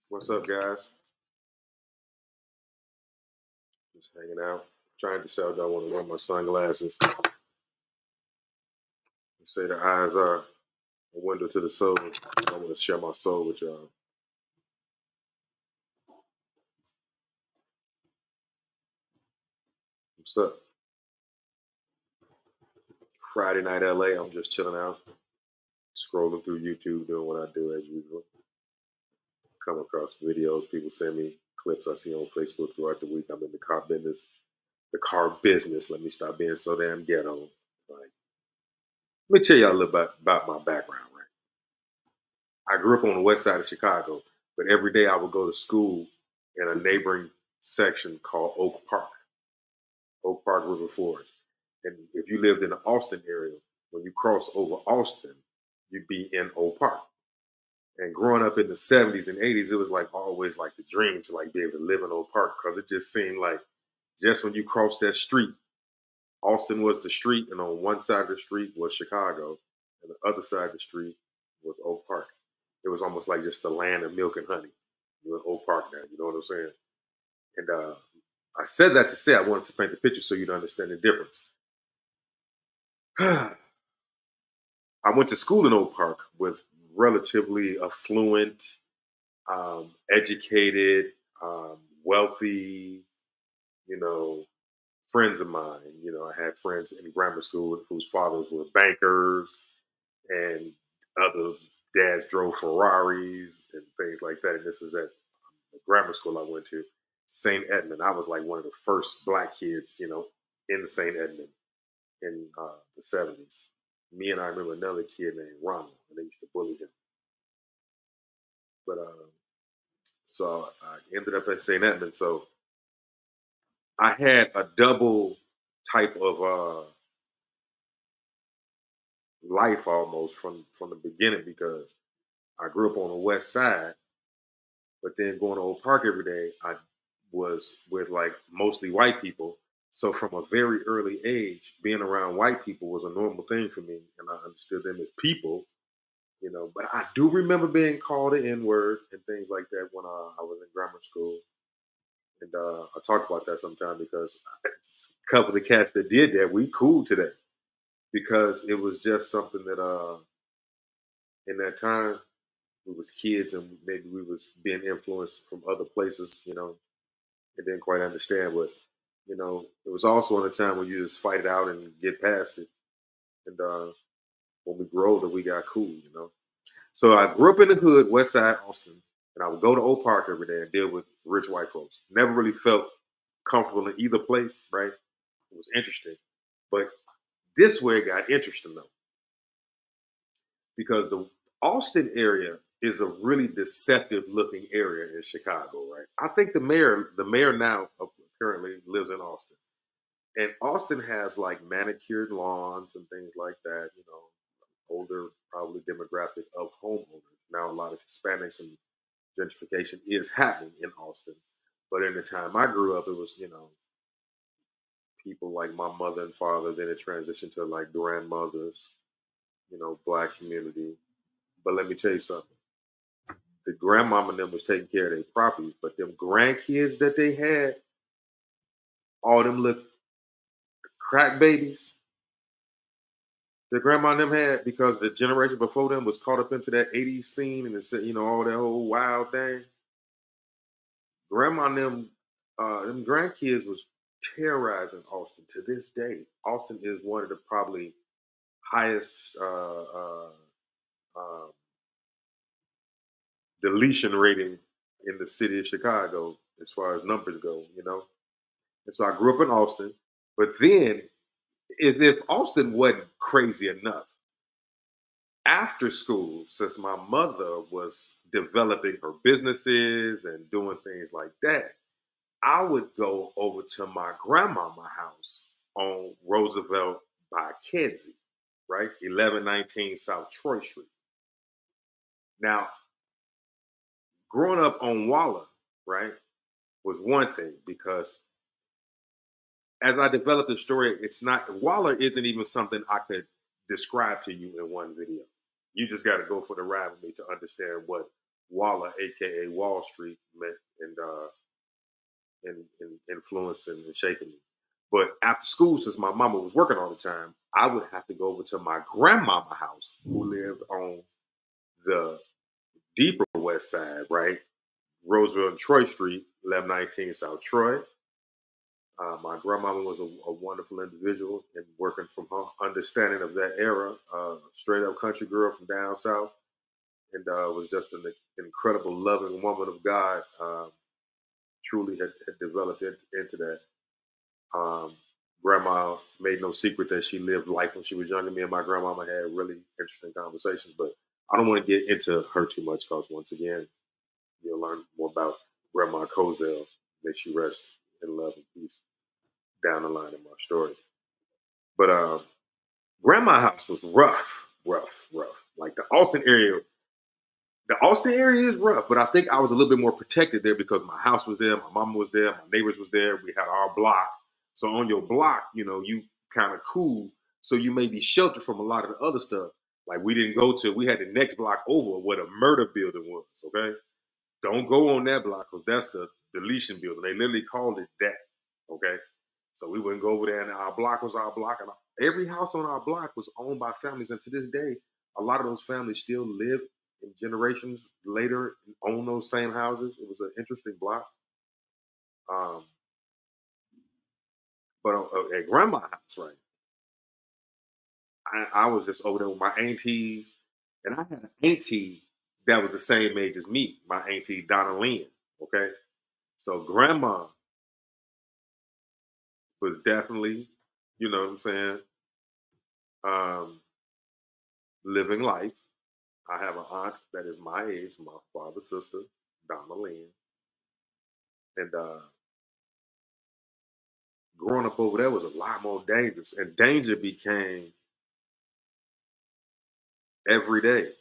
What's up, guys? Just hanging out. Trying to decide I want to wear my sunglasses. They say the eyes are a window to the soul. I want to share my soul with y'all. What's up? Friday night LA. I'm just chilling out, scrolling through YouTube, doing what I do as usual. Come across videos. People send me clips I see on Facebook throughout the week. I'm in the car business. The car business. Let me stop being so damn ghetto. Like, let me tell y'all a little bit about my background, right? I grew up on the west side of Chicago, but every day I would go to school in a neighboring section called Oak Park River Forest. And if you lived in the Austin area, when you cross over Austin, you'd be in Oak Park. And growing up in the 70s and 80s, it was like always like the dream to like be able to live in Oak Park because it just seemed like just when you cross that street, Austin was the street, and on one side of the street was Chicago, and the other side of the street was Oak Park. It was almost like just the land of milk and honey. You're in Oak Park now, you know what I'm saying? And I said that to say I wanted to paint the picture so you'd understand the difference. I went to school in Oak Park with relatively affluent, educated, wealthy, you know, friends of mine. You know, I had friends in grammar school whose fathers were bankers and other dads drove Ferraris and things like that. And this is at the grammar school I went to, St. Edmund. I was like one of the first black kids, in St. Edmund in the 70s. Me and I remember another kid named Ronald, and they used to bully him. But so I ended up at St. Edmund. So I had a double type of life almost from the beginning because I grew up on the west side, but then going to Old Park every day, I was with like mostly white people. So from a very early age, being around white people was a normal thing for me, and I understood them as people. But I do remember being called the N word and things like that when I was in grammar school, and I talk about that sometime because a couple of the cats that did that, we cool today because it was just something that in that time we was kids and maybe we was being influenced from other places, and didn't quite understand. But it was also in a time when you just fight it out and get past it. And when we grew older, we got cool. So I grew up in the hood, West Side Austin, and I would go to Oak Park every day and deal with rich white folks. Never really felt comfortable in either place, right? It was interesting, but this way it got interesting though, because the Austin area is a really deceptive looking area in Chicago, right? I think the mayor now currently lives in Austin. And Austin has like manicured lawns and things like that, older probably demographic of homeowners. Now a lot of Hispanics and gentrification is happening in Austin. But in the time I grew up, it was, people like my mother and father, then it transitioned to like grandmothers, black community. But let me tell you something. The grandmama and them was taking care of their properties, but them grandkids that they had, all them little crack babies, the grandma and them had because the generation before them was caught up into that 80s scene and all that whole wild thing. Grandma and them grandkids was terrorizing Austin to this day. Austin is one of the probably highest uh, deletion rating in the city of Chicago as far as numbers go. And so I grew up in Austin, but then as if Austin wasn't crazy enough, after school, since my mother was developing her businesses and doing things like that, I would go over to my grandmama house on Roosevelt by Kedzie, right? 1119 South Troy Street. Now, growing up on Walla, right, was one thing because as I developed the story, it's not Walla isn't even something I could describe to you in one video. You just got to go for the ride with me to understand what Walla, aka Wall Street, met and influencing and shaping me. But after school, since my mama was working all the time, I would have to go over to my grandmama house, who lived on the deeper west side, right? Roseville and Troy Street, 1119 South Troy. My grandmama was a wonderful individual and working from her understanding of that era, straight up country girl from down south, and was just an incredible, loving woman of God. Truly had developed into that. Um, Grandma made no secret that she lived life when she was younger. Me and my grandmama had really interesting conversations, but I don't want to get into her too much because once again, you'll learn more about Grandma Kozel. May she rest in love and peace down the line in my story. But Grandma house was rough, rough, rough. Like the Austin area is rough, but I think I was a little bit more protected there because my house was there, my mama was there, my neighbors was there. We had our block, so on your block, you kind of cool, so you may be sheltered from a lot of the other stuff. Like we didn't go to, we had the next block over where the murder building was. Okay, don't go on that block because that's the deletion building. They literally called it that. Okay, so we wouldn't go over there, and our block was our block, and every house on our block was owned by families. And to this day, a lot of those families still live in generations later and own those same houses. It was an interesting block. Um, but at grandma's house, right, I was just over there with my aunties, and I had an auntie that was the same age as me, my auntie Donna Lynn. Okay, so grandma was definitely, you know what I'm saying, um, living life. I have an aunt that is my age, my father's sister, Donna Lynn. And growing up over there was a lot more dangerous. And danger became every day.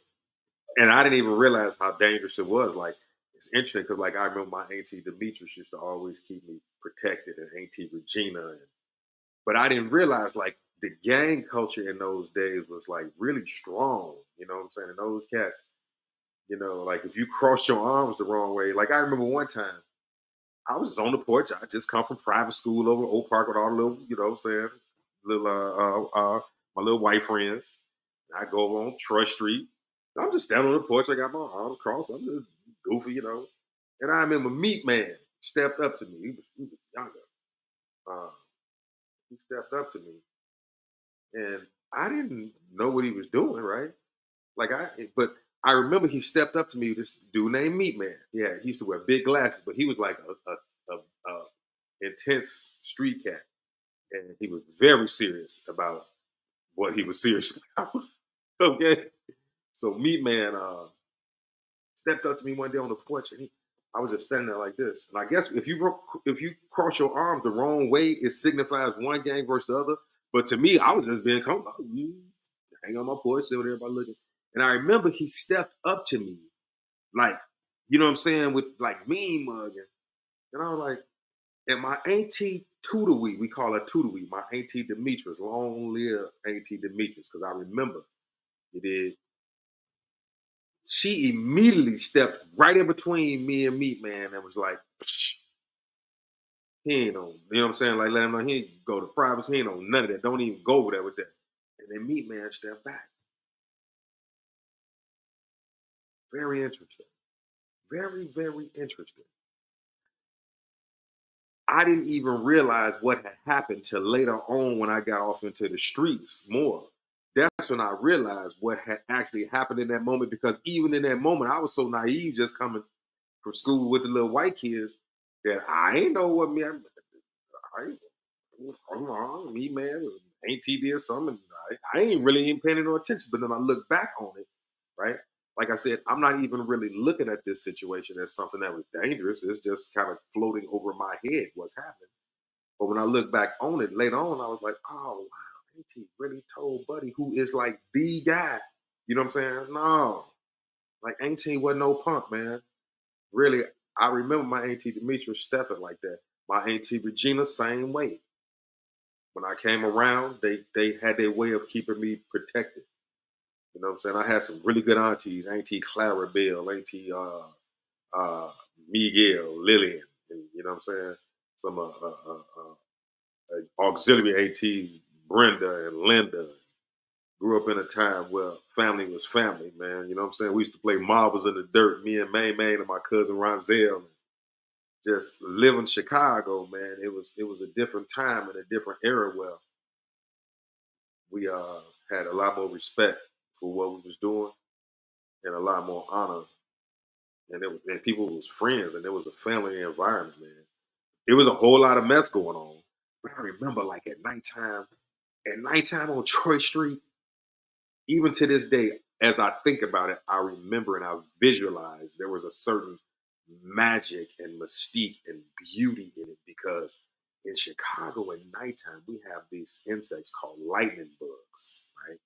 And I didn't even realize how dangerous it was. Like, it's interesting because, like, I remember my auntie Demetrius used to always keep me protected, and auntie Regina. But I didn't realize, like, the gang culture in those days was, like, really strong. You know what I'm saying? And those cats, like, if you cross your arms the wrong way, like, I remember one time, I was just on the porch. I just come from private school over Oak Park with all the little, you know what I'm saying, little my little white friends. And I go over on Troy Street. I'm just standing on the porch. I got my arms crossed. I'm just goofy. And I remember Meat Man stepped up to me. He was younger. Uh, he stepped up to me, and I didn't know what he was doing. Right? But I remember he stepped up to me. This dude named Meat Man. Yeah, he used to wear big glasses, but he was like a intense street cat, and he was very serious about what he was serious about. Okay, so Meat Man stepped up to me one day on the porch, and I was just standing there like this. And I guess if you cross your arms the wrong way, it signifies one gang versus the other. But to me, I was just being comfortable. Hang on my porch, see what everybody looking. And I remember he stepped up to me, like, you know what I'm saying, with like mean mugging. And I was like, and my auntie Tudorwee, we call her Tudorwee, my auntie Demetrius, long live auntie Demetrius, because I remember it did. She immediately stepped right in between me and Meat Man and was like, "Psh, he ain't on, you know what I'm saying? Like, let him know he ain't go to privacy, he ain't on none of that. Don't even go over there with that." And then Meat Man stepped back. Very interesting. Very, very interesting. I didn't even realize what had happened till later on when I got off into the streets more. That's when I realized what had actually happened in that moment, because even in that moment, I was so naive just coming from school with the little white kids that I ain't know what me. I me man was auntie did something. I ain't really even paying no attention. But then I look back on it, right? Like I said, I'm not even really looking at this situation as something that was dangerous. It's just kind of floating over my head what's happening. But when I look back on it later on, I was like, oh wow, auntie really told Buddy, who is like the guy. You know what I'm saying? No, like auntie wasn't no punk, man. Really, I remember my auntie Demetrius stepping like that. My auntie Regina, same way. When I came around, they had their way of keeping me protected. You know what I'm saying? I had some really good aunties, Auntie Clara Bell, Auntie uh, Miguel, Lillian, and you know what I'm saying? Some auxiliary AT, Brenda and Linda. Grew up in a time where family was family, man. You know what I'm saying? We used to play marbles in the dirt, me and May and my cousin Ronzel. Just living in Chicago, man. It was a different time and a different era where we had a lot more respect for what we was doing and a lot more honor. And people was friends and it was a family environment, man. It was a whole lot of mess going on. But I remember like at nighttime on Troy Street, even to this day, as I think about it, I remember and I visualize there was a certain magic and mystique and beauty in it because in Chicago at nighttime, we have these insects called lightning bugs, right?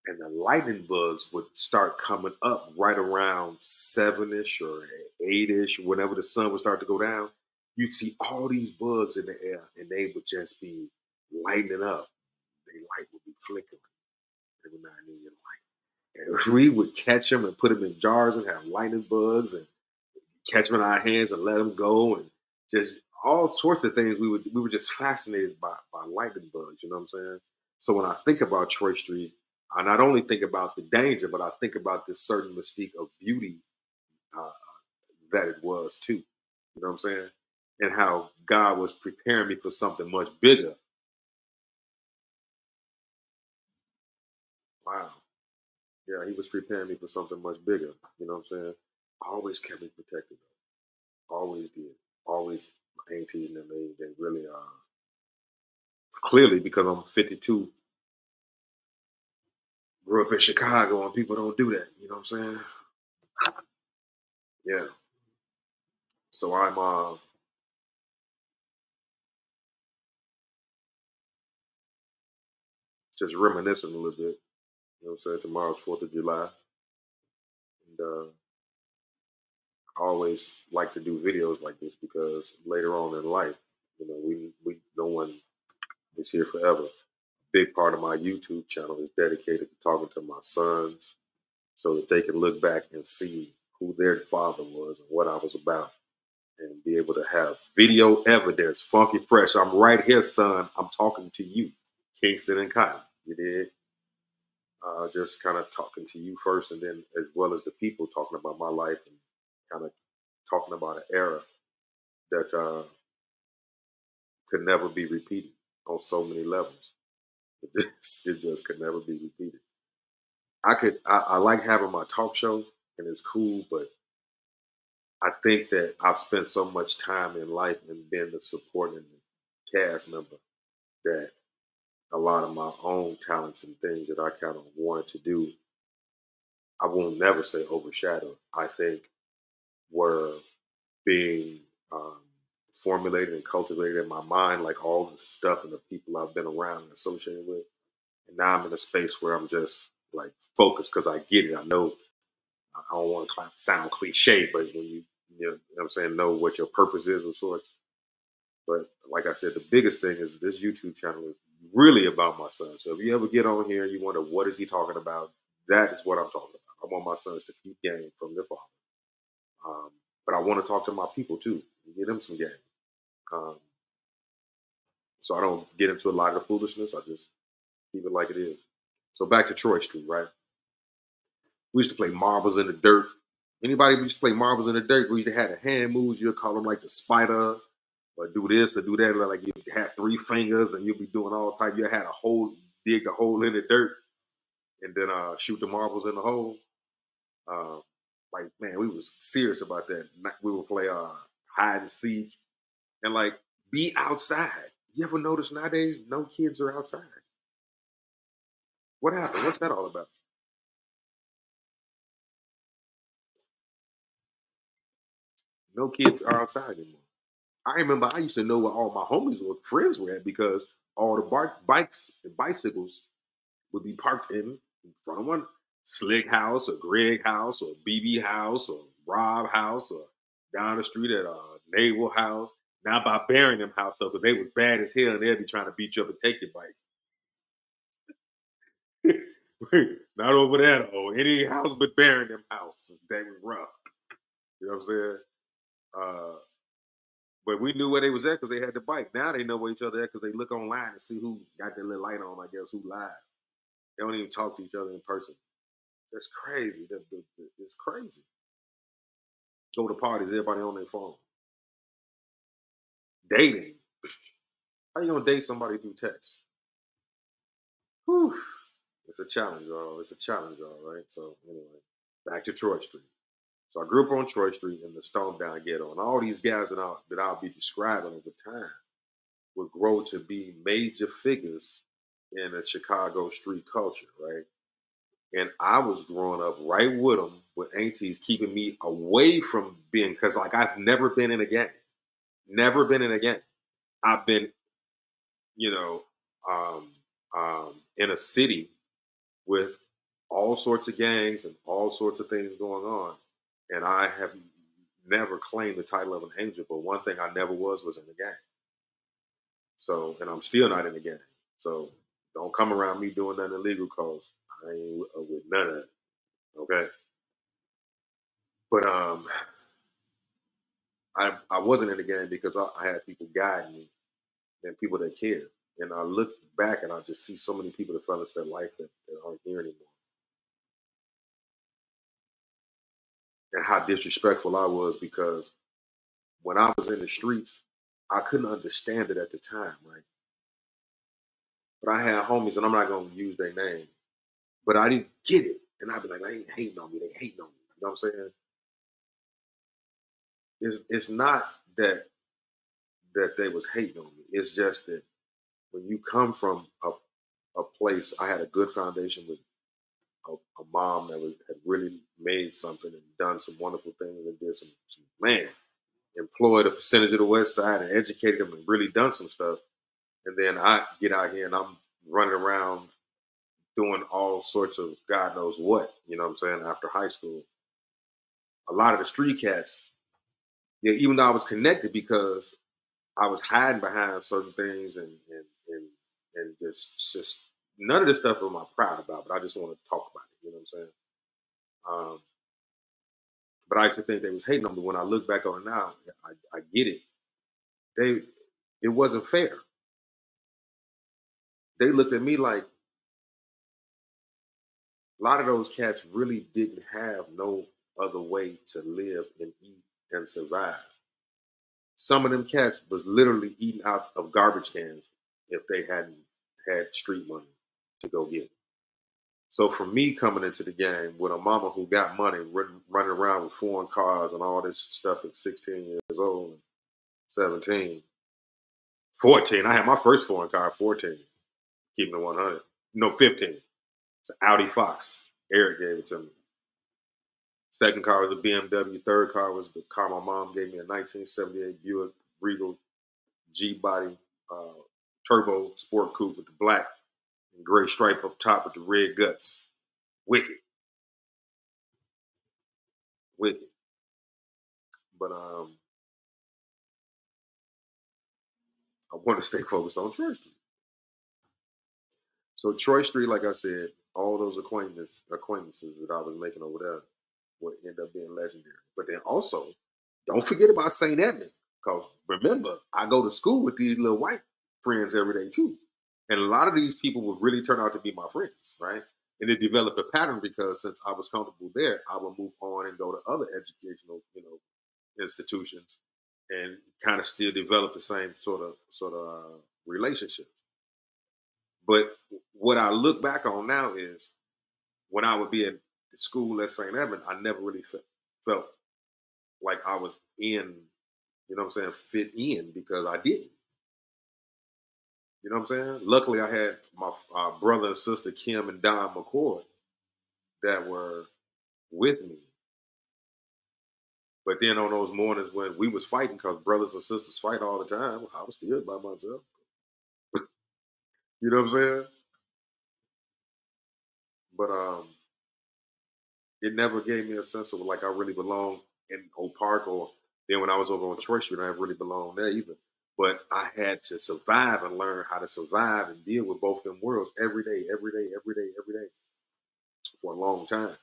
And the lightning bugs would start coming up right around 7-ish or 8-ish, whenever the sun would start to go down. You'd see all these bugs in the air and they would just be lighting up. Their light would be flickering every now and then. And we would catch them and put them in jars and have lightning bugs and catch them in our hands and let them go and just all sorts of things. We were just fascinated by lightning bugs. You know what I'm saying? So when I think about Troy Street, I not only think about the danger, but I think about this certain mystique of beauty uh, that it was too. You know what I'm saying? And how God was preparing me for something much bigger. Wow. Yeah, He was preparing me for something much bigger. You know what I'm saying? Always kept me protected. Always did. Always my aunties and them, they really clearly because I'm 52, grew up in Chicago and people don't do that. You know what I'm saying? Yeah. So I'm just reminiscing a little bit. You know what I'm saying? Tomorrow's 4th of July. And I always like to do videos like this because later on in life, we no one is here forever. Big part of my YouTube channel is dedicated to talking to my sons so that they can look back and see who their father was and what I was about and be able to have video evidence. Funky Fresh, I'm right here, son. I'm talking to you, Kingston and Cotton. You did. Just kind of talking to you first, and then as well as the people talking about my life and kind of talking about an era that could never be repeated on so many levels. It just could never be repeated. I like having my talk show and it's cool, but I think that I've spent so much time in life and being the supporting cast member that a lot of my own talents and things that I kind of wanted to do, I won't never say overshadowed. I think were being formulated and cultivated in my mind, like all the stuff and the people I've been around and associated with. And now I'm in a space where I'm just like focused because I get it. I know I don't want to sound cliche, but when you know what I'm saying, know what your purpose is of sorts. But like I said, the biggest thing is this YouTube channel is really about my son. So if you ever get on here and you wonder what is he talking about, that is what I'm talking about. I want my sons to keep game from their father. But I want to talk to my people too, and give them some game. Um, so I don't get into a lot of foolishness. I just keep it like it is. So back to Troy Street, right? We used to play marbles in the dirt. Anybody who used to play marbles in the dirt, we used to have the hand moves. You'll call them like the spider, or do this or do that. Like you had 3 fingers, and you'll be doing all type. You had a hole, dig a hole in the dirt, and then shoot the marbles in the hole. Uh, like man, we was serious about that. We would play hide and seek, and like be outside. You ever notice nowadays no kids are outside? What happened? What's that all about? No kids are outside anymore. I remember I used to know where all my homies or friends were at because all the bikes and bicycles would be parked in front of one Slick house or Greg house or BB house or Rob house or down the street at Naval house. Not by burying them house though, because they was bad as hell and they'd be trying to beat you up and take your bike. Not over there though. Any house but Baron them house. They was rough. You know what I'm saying? Uh, but we knew where they was at because they had the bike. Now they know where each other at because they look online and see who got their little light on, I guess, who live. They don't even talk to each other in person. That's crazy. It's crazy. Go to parties, everybody on their phone. Dating. How you gonna date somebody through text? Whew. It's a challenge, y'all. It's a challenge, y'all, right? So anyway, back to Troy Street. So I grew up on Troy Street in the Stone Down Ghetto, and all these guys that I'll be describing over time would grow to be major figures in the Chicago street culture, right? And I was growing up right with them, with aunties keeping me away from being, because like I've never been in a gang, never been in a gang. I've been, you know, um, in a city with all sorts of gangs and all sorts of things going on. And I have never claimed the title of an angel, but one thing I never was in a gang. So, and I'm still not in the gang. So don't come around me doing nothing illegal cause I ain't with none of it. Okay. But I wasn't in the gang because I had people guiding me and people that cared. And I look back and I just see so many people that fell into their life that aren't here anymore. And how disrespectful I was because when I was in the streets, I couldn't understand it at the time, right? But I had homies, and I'm not gonna use their name, but I didn't get it. And I'd be like, they ain't hating on me, they hating on me. You know what I'm saying? It's not that they was hating on me. It's just that when you come from a place, I had a good foundation with a mom that had really made something and done some wonderful things and did some man, employed a percentage of the West Side and educated them and really done some stuff. And then I get out here and I'm running around doing all sorts of God knows what, you know what I'm saying, after high school. A lot of the street cats, yeah, even though I was connected because I was hiding behind certain things and just none of this stuff am I proud about, but I just want to talk about it, you know what I'm saying? Um, but I used to think they was hating on me. When I look back on it now, I get it. They it wasn't fair. They looked at me like a lot of those cats really didn't have no other way to live and eat and survive. Some of them cats was literally eating out of garbage cans if they hadn't had street money to go get. So for me coming into the game with a mama who got money, running around with foreign cars and all this stuff at 16 years old, and 17, 14. I had my first foreign car at 14, keeping it 100. No, 15. It's an Audi Fox. Eric gave it to me. Second car was a BMW. Third car was the car my mom gave me, a 1978 Buick Regal G body uh, turbo sport coupe with the black and gray stripe up top with the red guts. Wicked, wicked. But I want to stay focused on Troy Street. So Troy Street, like I said, all those acquaintances that I was making over there would end up being legendary. But then also, don't forget about St. Edmund, because remember, I go to school with these little white friends every day too. And a lot of these people would really turn out to be my friends, right? And it developed a pattern because since I was comfortable there, I would move on and go to other educational, institutions and kind of still develop the same sort of relationships. But what I look back on now is when I would be at school at St. Edmund, I never really felt like I was in, you know what I'm saying, fit in because I didn't. You know what I'm saying? Luckily, I had my brother and sister, Kim and Don McCoy, that were with me. But then on those mornings when we was fighting, because brothers and sisters fight all the time, I was still by myself. You know what I'm saying? But it never gave me a sense of like I really belong in Oak Park, or then when I was over on Troy Street, I didn't really belong there either. But I had to survive and learn how to survive and deal with both them worlds every day, every day, every day, every day. for a long time.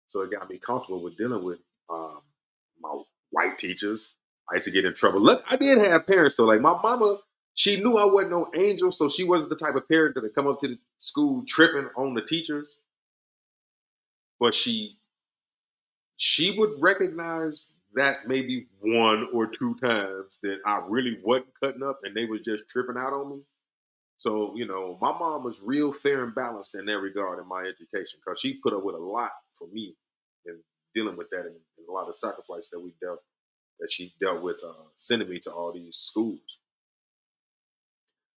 So it got me comfortable with dealing with um, my white teachers. I used to get in trouble. Look, I did have parents though. Like my mama, she knew I wasn't no angel, so she wasn't the type of parent that would come up to the school tripping on the teachers. But she would recognize that maybe one or two times that I really wasn't cutting up and they was just tripping out on me. So, my mom was real fair and balanced in that regard in my education because she put up with a lot for me in dealing with that and a lot of sacrifice that she dealt with sending me to all these schools.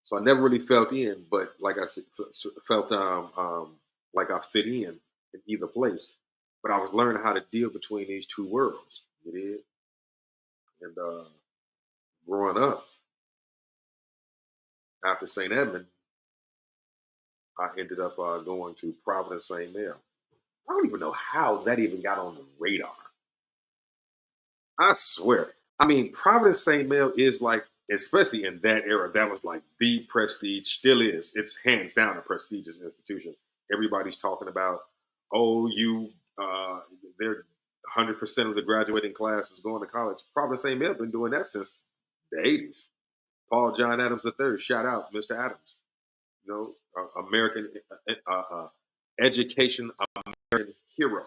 So I never really felt in, but like I said, felt like I fit in either place. But I was learning how to deal between these two worlds. You did, and growing up after St. Edmund, I ended up going to Providence St. Mary. I don't even know how that even got on the radar. I swear. I mean, Providence St. Mel is like, especially in that era, that was like the prestige, still is. It's hands down a prestigious institution. Everybody's talking about, oh, they're 100% of the graduating class is going to college. Providence St. Mel been doing that since the 80s. Paul John Adams III, shout out, Mr. Adams. American education, American hero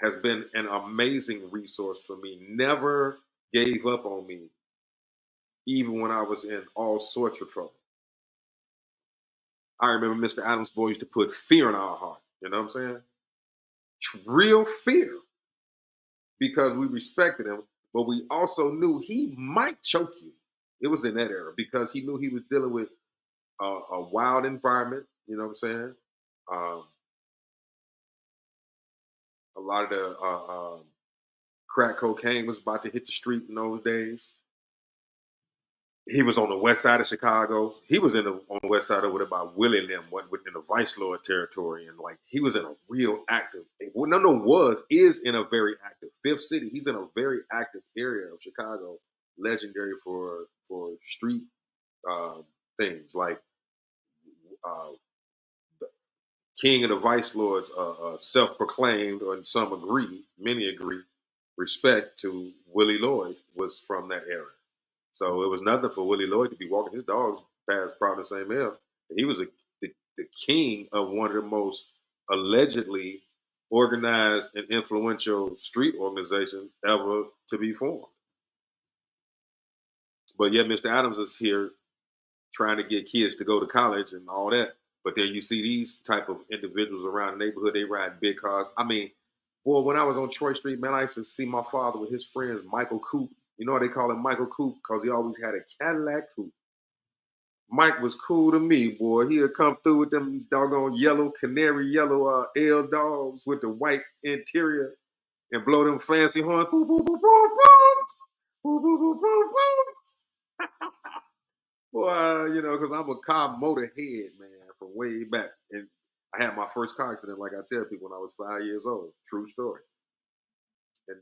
has been an amazing resource for me. Never gave up on me, even when I was in all sorts of trouble. I remember Mr. Adams' boy used to put fear in our heart. You know what I'm saying? Real fear because we respected him, but we also knew he might choke you. It was in that era because he knew he was dealing with a wild environment. You know what I'm saying? Um, a lot of the crack cocaine was about to hit the street in those days. He was on the west side of Chicago. He was on the west side over there by Willie and them, within the Vice Lord territory, and like he was in a real active. Well, no, is in a very active Fifth City. He's in a very active area of Chicago, legendary for street things like uh, the King of the Vice Lords, self-proclaimed, and some agree, many agree, respect to Willie Lloyd was from that era. So it was nothing for Willie Lloyd to be walking his dogs past Providence St. Mel. He was the king of one of the most allegedly organized and influential street organizations ever to be formed. But yet Mr. Adams is here trying to get kids to go to college and all that. But then you see these type of individuals around the neighborhood, they ride big cars. I mean, boy, when I was on Troy Street, man, I used to see my father with his friends, Michael Coop. You know why they call him Michael Coop? Because he always had a Cadillac Coupe. Mike was cool to me, boy. He'd come through with them doggone yellow, canary yellow L dogs with the white interior and blow them fancy horns. Boop, boop, boop, boop, boop. Boop, boop, boop, boop, boop. Boy, because I'm a car motorhead, man, from way back. And I had my first car accident, like I tell people, when I was 5 years old. True story. And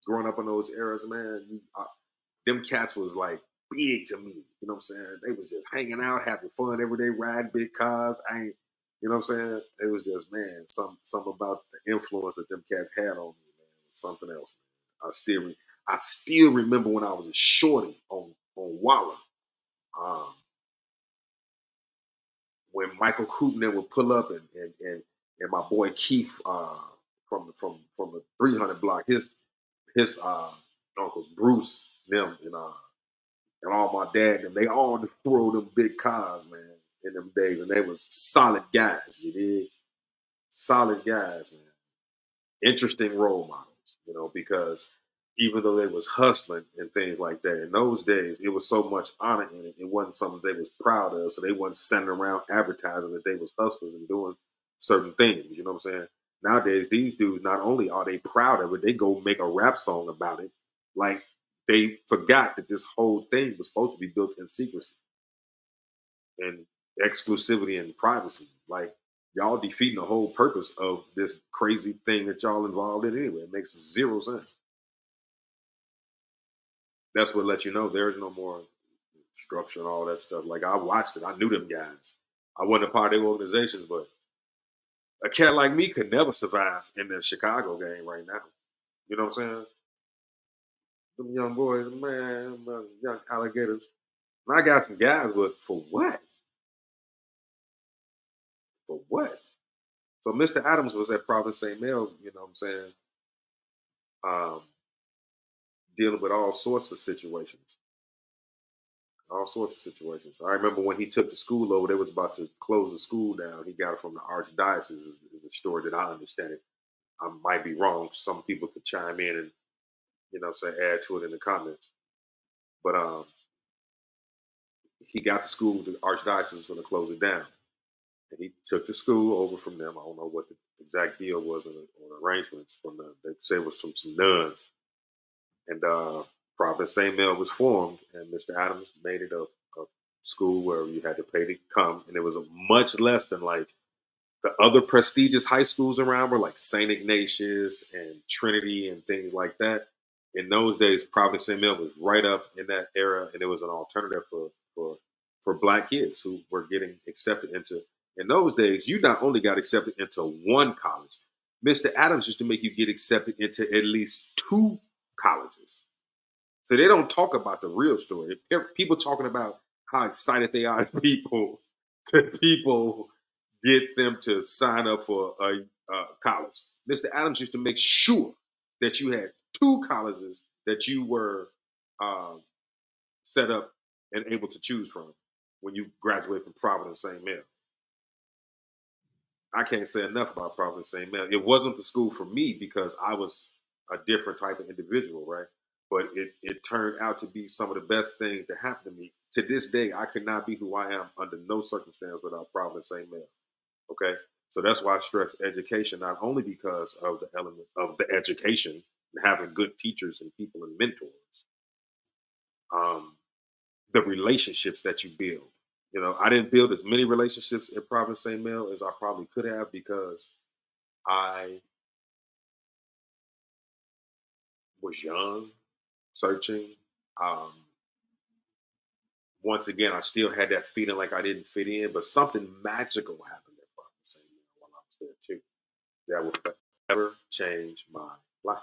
growing up in those eras, man, them cats was like big to me. You know what I'm saying? They was just hanging out, having fun every day, riding big cars. You know what I'm saying? It was just, man, something about the influence that them cats had on me, man, was something else, man. I still remember when I was a shorty on Walla. Um, when Michael Koopner would pull up and my boy Keith from the 300 block, his uncles Bruce, them and all my dad and them, they all rode them big cars, man, in them days, and they was solid guys. You did solid guys, man. Interesting role models, because even though they was hustling and things like that in those days, it was so much honor in it. It wasn't something they was proud of, so they wasn't sending around advertising that they was hustlers and doing certain things. You know what I'm saying? Nowadays, these dudes, not only are they proud of it, they go make a rap song about it. Like they forgot that this whole thing was supposed to be built in secrecy and exclusivity and privacy. Like y'all defeating the whole purpose of this crazy thing that y'all involved in anyway. It makes zero sense. That's what let you know there's no more structure and all that stuff. Like I watched it. I knew them guys. I wasn't a part of their organizations, but A cat like me could never survive in the Chicago game right now. You know what I'm saying? Them young boys, man, them young alligators. And I got some guys, but for what? For what? So Mr. Adams was at Providence St. Mel, you know what I'm saying, um, dealing with all sorts of situations. All sorts of situations. I remember when he took the school over, they was about to close the school down. He got it from the archdiocese, is the story that I understand it. I might be wrong. Some people could chime in and, say add to it in the comments. But he got the school, the archdiocese was going to close it down. And he took the school over from them. I don't know what the exact deal was on arrangements from they say it was from some nuns. And Providence St. Mel was formed, and Mr. Adams made it a school where you had to pay to come, and it was a much less than like the other prestigious high schools around were like St. Ignatius and Trinity and things like that. In those days, Providence St. Mel was right up in that era, and it was an alternative for black kids who were getting accepted into. In those days, you not only got accepted into one college, Mr. Adams used to make you get accepted into at least two colleges. So they don't talk about the real story. People talking about how excited they are to people get them to sign up for a college. Mr. Adams used to make sure that you had two colleges that you were um, set up and able to choose from when you graduate from Providence St. Mel. I can't say enough about Providence St. Mel. It wasn't the school for me because I was a different type of individual, right? But it turned out to be some of the best things that happened to me. To this day, I could not be who I am under no circumstance without Providence St. Mel. Okay. So that's why I stress education, not only because of the element of the education and having good teachers and people and mentors, um, the relationships that you build. I didn't build as many relationships at Providence St. Mel as I probably could have because I was young, searching. Um, Once again, I still had that feeling like I didn't fit in, but something magical happened at Providence St. Mel while I was there too. That will forever change my life.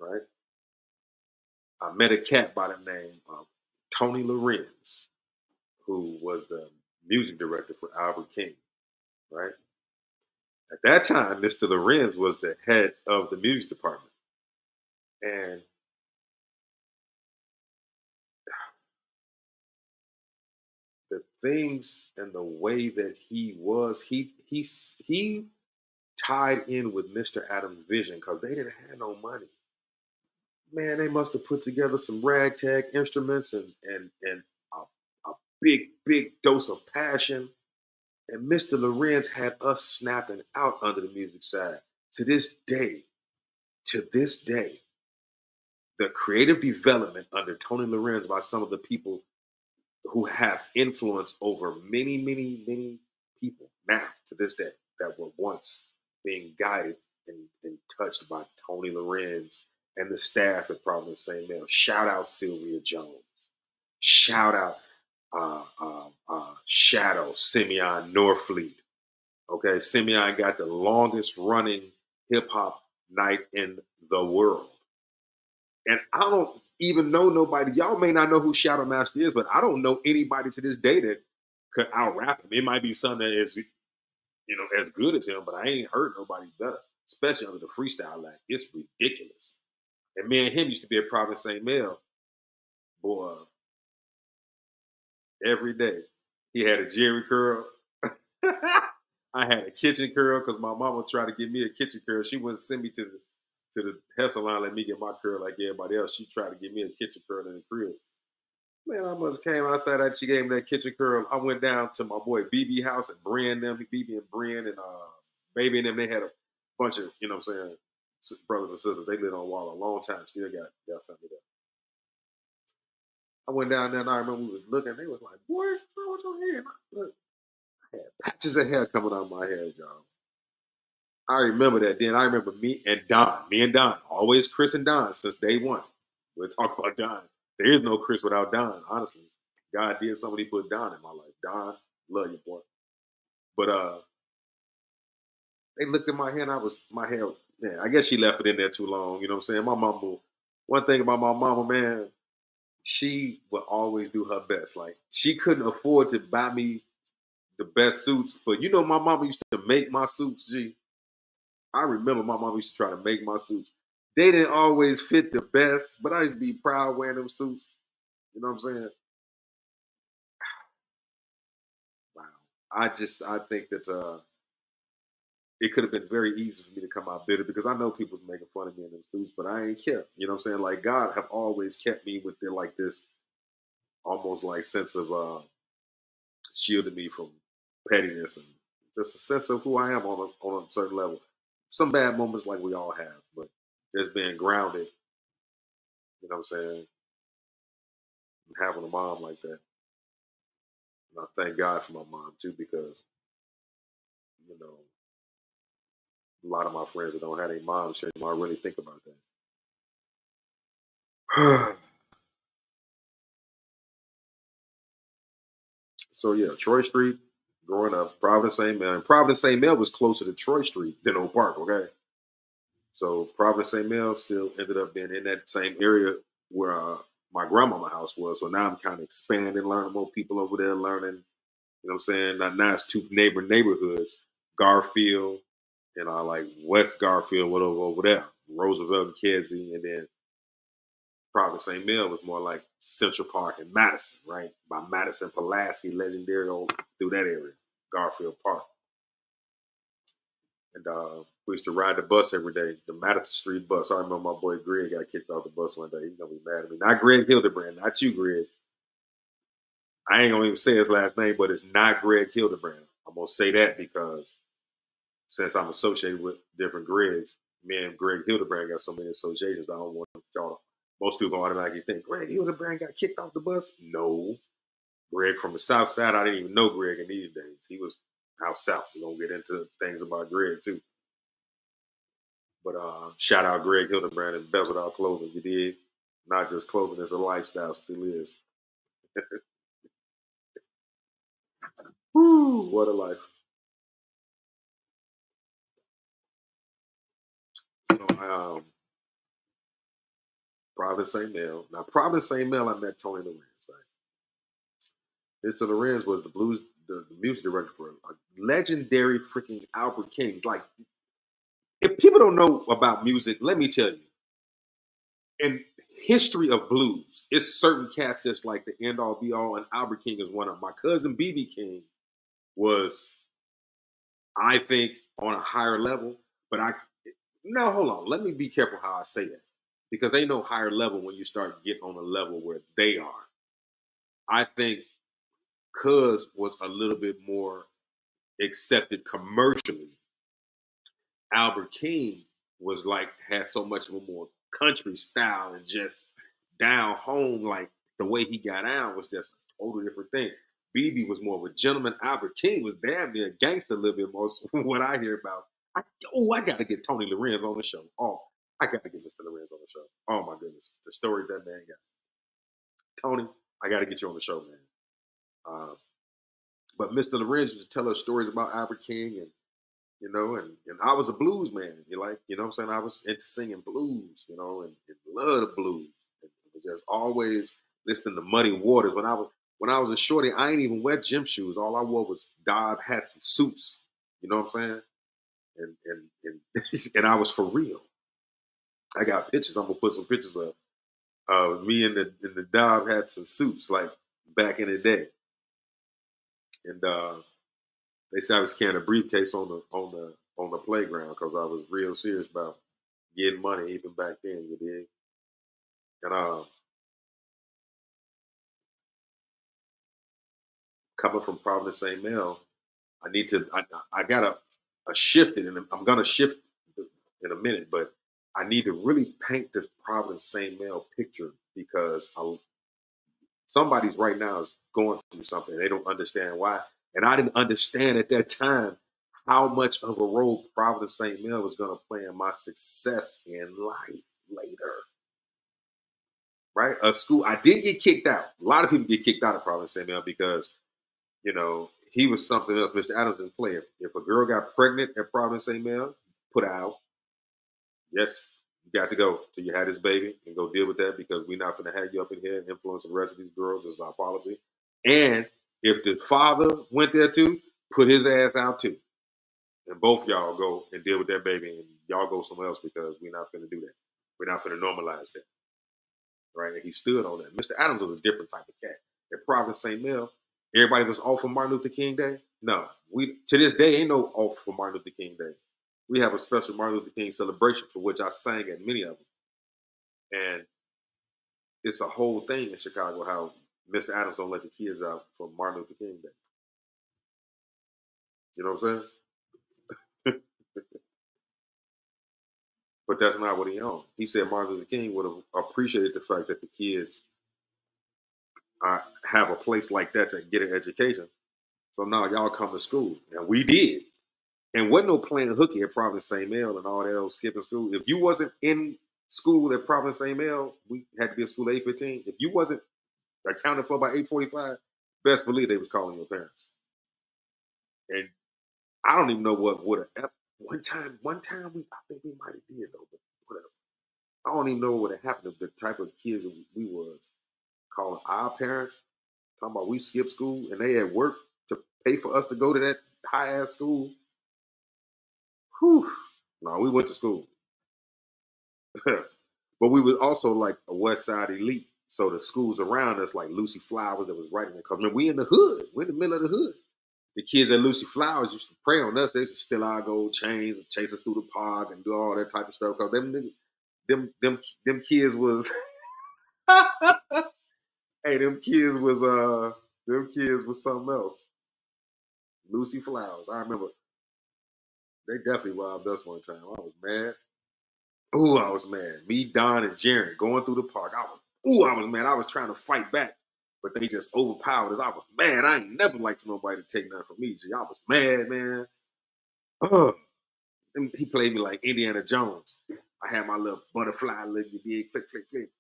Right? I met a cat by the name of Tony Lorenz, who was the music director for Albert King. Right? At that time, Mr. Lorenz was the head of the music department. And the things and the way that he was, he tied in with Mr. Adams' vision because they didn't have no money. Man, they must have put together some ragtag instruments and a big dose of passion. And Mr. Lorenz had us snapping out under the music side. To this day, to this day, the creative development under Tony Lorenz by some of the people who have influence over many people now to this day that were once being guided and touched by Tony Lorenz and the staff at Providence St. Mel. Shout out Sylvia Jones. Shout out Shadow Simeon Norfleet. Okay, Simeon got the longest running hip hop night in the world. And I don't even know nobody. Y'all may not know who Shadow Master is, but I don't know anybody to this day that could out rap him. It might be something that is, as good as him, but I ain't heard nobody better, especially under the freestyle act. It's ridiculous. And me and him used to be at Providence St. Mel, boy, every day. He had a Jerry curl. I had a kitchen curl because my mama tried to give me a kitchen curl. She wouldn't send me to the hair salon, let me get my curl like everybody else. She tried to give me a kitchen curl in the crib. Man, I must have came outside that she gave me that kitchen curl. I went down to my boy BB house and Brian them, BB and Brian and Baby and them. They had a bunch of, what I'm saying, brothers and sisters. They lived on Wall a long time, still got family there. I went down there and I remember we was looking, they was like, boy, what's your hair? And look, I had patches of hair coming out of my head, y'all. I remember that then. I remember me and Don, always Chris and Don since day one. We'll talk about Don. There is no Chris without Don, honestly. God did somebody put Don in my life. Don, love you, boy. But They looked at my hand. My hair. Man, I guess she left it in there too long. You know what I'm saying? My mama. One thing about my mama, man, she would always do her best. Like she couldn't afford to buy me the best suits, but you know, my mama used to make my suits. G, I remember my mama used to try to make my suits. They didn't always fit the best, but I used to be proud wearing them suits. You know what I'm saying? Wow. I think that it could have been very easy for me to come out bitter because I know people was making fun of me in them suits, but I ain't care. You know what I'm saying? Like God have always kept me with their like this almost like sense of shielded me from pettiness and just a sense of who I am on a certain level. Some bad moments like we all have, but just being grounded, you know what I'm saying, and having a mom like that. And I thank God for my mom too because, you know, a lot of my friends that don't have any moms anymore, I really think about that. So yeah, Troy Street, growing up, Providence St. Mel. And Providence St. Mel was closer to Troy Street than Oak Park, okay? So Providence St. Mel still ended up being in that same area where my grandmama house was. So now I'm kind of expanding, learning more people over there, learning, you know what I'm saying? Now it's two neighborhoods, Garfield and like West Garfield, whatever over there, Roosevelt and Kedzie, and then Providence St. Mel was more like Central Park and Madison, right? By Madison Pulaski, legendary old through that area, Garfield Park. And we used to ride the bus every day, the Madison Street bus. I remember my boy Greg got kicked off the bus one day. He's gonna be mad at me. Not Greg Hildebrand, not you, Greg. I ain't gonna even say his last name, but it's not Greg Hildebrand. I'm gonna say that because since I'm associated with different Gregs, me and Greg Hildebrand got so many associations. I don't want y'all. Most people automatically think Greg Hildebrand got kicked off the bus. No, Greg from the South Side. I didn't even know Greg in these days. He was out south. We're gonna get into things about Greg too. But shout out Greg Hildebrand and Bezeled Out Clothing. You did not just clothing; it's a lifestyle. Still is. Woo! What a life. So Providence St. Mel. Now Providence St. Mel, I met Tony Lorenz. Right, Mr. Lorenz was the music director for a legendary freaking Albert King. Like, if people don't know about music, let me tell you. In history of blues, it's certain cats that's like the end all be all, and Albert King is one of them. My cousin BB King was, I think, on a higher level. But I no, hold on. Let me be careful how I say that because ain't no higher level when you start getting on a level where they are. I think Cuz was a little bit more accepted commercially. Albert King was like had so much of a more country style and just down home, like the way he got out was just a totally different thing. BB was more of a gentleman. Albert King was damn near a gangster a little bit most what I hear about. I gotta get Tony Lorenz on the show. Oh, I gotta get Mr. Lorenz on the show. Oh my goodness. The stories that man got. Tony, I gotta get you on the show, man. Uh, but Mr. Lorenz used to tell us stories about Albert King and and I was a blues man. You know what I'm saying? I was into singing blues, and love the blues. And it was just always listening to Muddy Waters. When I was a shorty, I ain't even wear gym shoes. All I wore was Dob hats and suits. You know what I'm saying? And and I was for real. I got pictures. I'm gonna put some pictures up of me in the Dob hats and suits like back in the day. And they said I was carrying a briefcase on the playground because I was real serious about getting money even back then. You dig? And coming from Providence St. Mel, I need to. I got a shift it, and I'm gonna shift in a minute, but I need to really paint this Providence St. Mel picture because somebody's right now is going through something. They don't understand why, and I didn't understand at that time how much of a role Providence St. Mel was going to play in my success in life later. Right? A school I did get kicked out. A lot of people get kicked out of Providence St. Mel because He was something else. Mr. Adams didn't play. If a girl got pregnant at Providence St. Mel, put her out. Yes, you got to go till you had this baby and go deal with that because we're not going to have you up in here and influence the rest of these girls. This is our policy. And if the father went there too, put his ass out too. And both y'all go and deal with that baby and y'all go somewhere else because we're not going to do that. We're not going to normalize that. Right? And he stood on that. Mr. Adams was a different type of cat. At Providence St. Mel, everybody was off for Martin Luther King Day. No, we to this day ain't no off for Martin Luther King Day. We have a special Martin Luther King celebration for which I sang at many of them. And it's a whole thing in Chicago how Mr. Adams don't let the kids out for Martin Luther King Day. You know what I'm saying? But that's not what he owned. He said Martin Luther King would have appreciated the fact that the kids have a place like that to get an education. So now y'all come to school. And we did. And wasn't no playing hooky at Providence St. Mel and all that old skipping school. If you wasn't in school at Providence St. Mel, we had to be in school at 8:15. If you wasn't accounted for by 8:45, best believe they was calling your parents. And I don't even know what would have. One time I think we might have did though, but whatever. I don't even know what would have happened if the type of kids that we was calling our parents, talking about we skipped school and they had work to pay for us to go to that high ass school. Whew. No, we went to school. But we was also like a West Side elite. So the schools around us, like Lucy Flowers, that was right in the because we in the hood. We're in the middle of the hood. The kids at Lucy Flowers used to prey on us. They used to steal our gold chains and chase us through the park and do all that type of stuff. Cause them kids was hey, them kids was something else. Lucy Flowers. I remember they definitely robbed us one time. I was mad. Ooh, I was mad. Me, Don, and Jaren going through the park. I was mad. I was trying to fight back, but they just overpowered us. I was mad. I ain't never liked for nobody to take nothing from me. So I was mad, man. Ugh. And he played me like Indiana Jones. I had my little butterfly look, you did, click, click, click.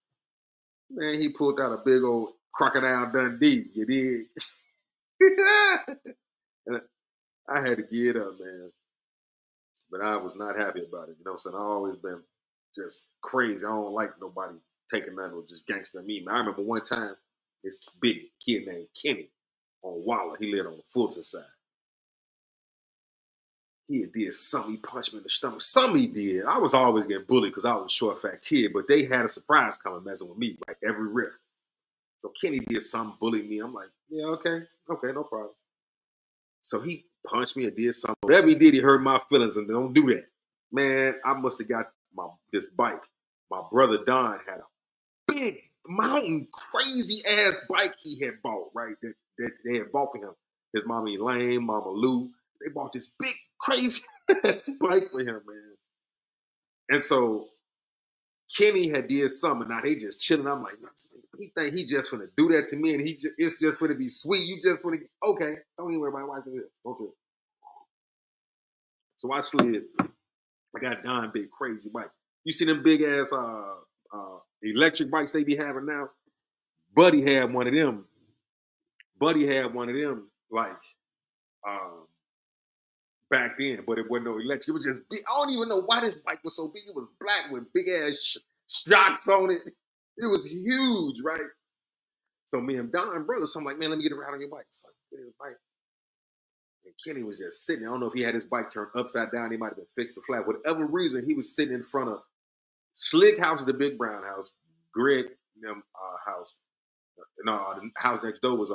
Man, he pulled out a big old crocodile Dundee, you did. And I had to get up, man. But I was not happy about it. You know what I'm saying? I always been just crazy. I don't like nobody taking nothing or just gangster me. Man, I remember one time this big kid named Kenny on Waller. He lived on the Fulton side. He had did something. He punched me in the stomach. Something he did. I was always getting bullied because I was a short, fat kid, but they had a surprise coming messing with me like every rip. So Kenny did something, bullied me. I'm like, yeah, okay, no problem. So he punched me or did something. Whatever he did, he hurt my feelings, and don't do that. Man, I must have got this bike. My brother Don had a big mountain, crazy ass bike he had bought, right? That they had bought for him. His mommy Lane, Mama Lou, they bought this big, crazy ass bike for him, man. And so Kenny had did something. Now they just chilling. I'm like, he think he just finna do that to me, and it's just gonna be sweet. You just wanna okay. Don't even worry about my wife in here. Okay. So I slid. I got Don big crazy bike. You see them big ass electric bikes they be having now? Buddy had one of them. Buddy had one of them like um, back then, but it wasn't no electric. It was just big. I don't even know why this bike was so big. It was black with big ass shocks on it. It was huge, right? So me and Don brothers, so I'm like, man, let me get a ride on your bike. So I get his bike. And Kenny was just sitting. I don't know if he had his bike turned upside down. He might have been fixed to flat. Whatever reason, he was sitting in front of Slick House, the big brown house. Greg them house. No, the house next door was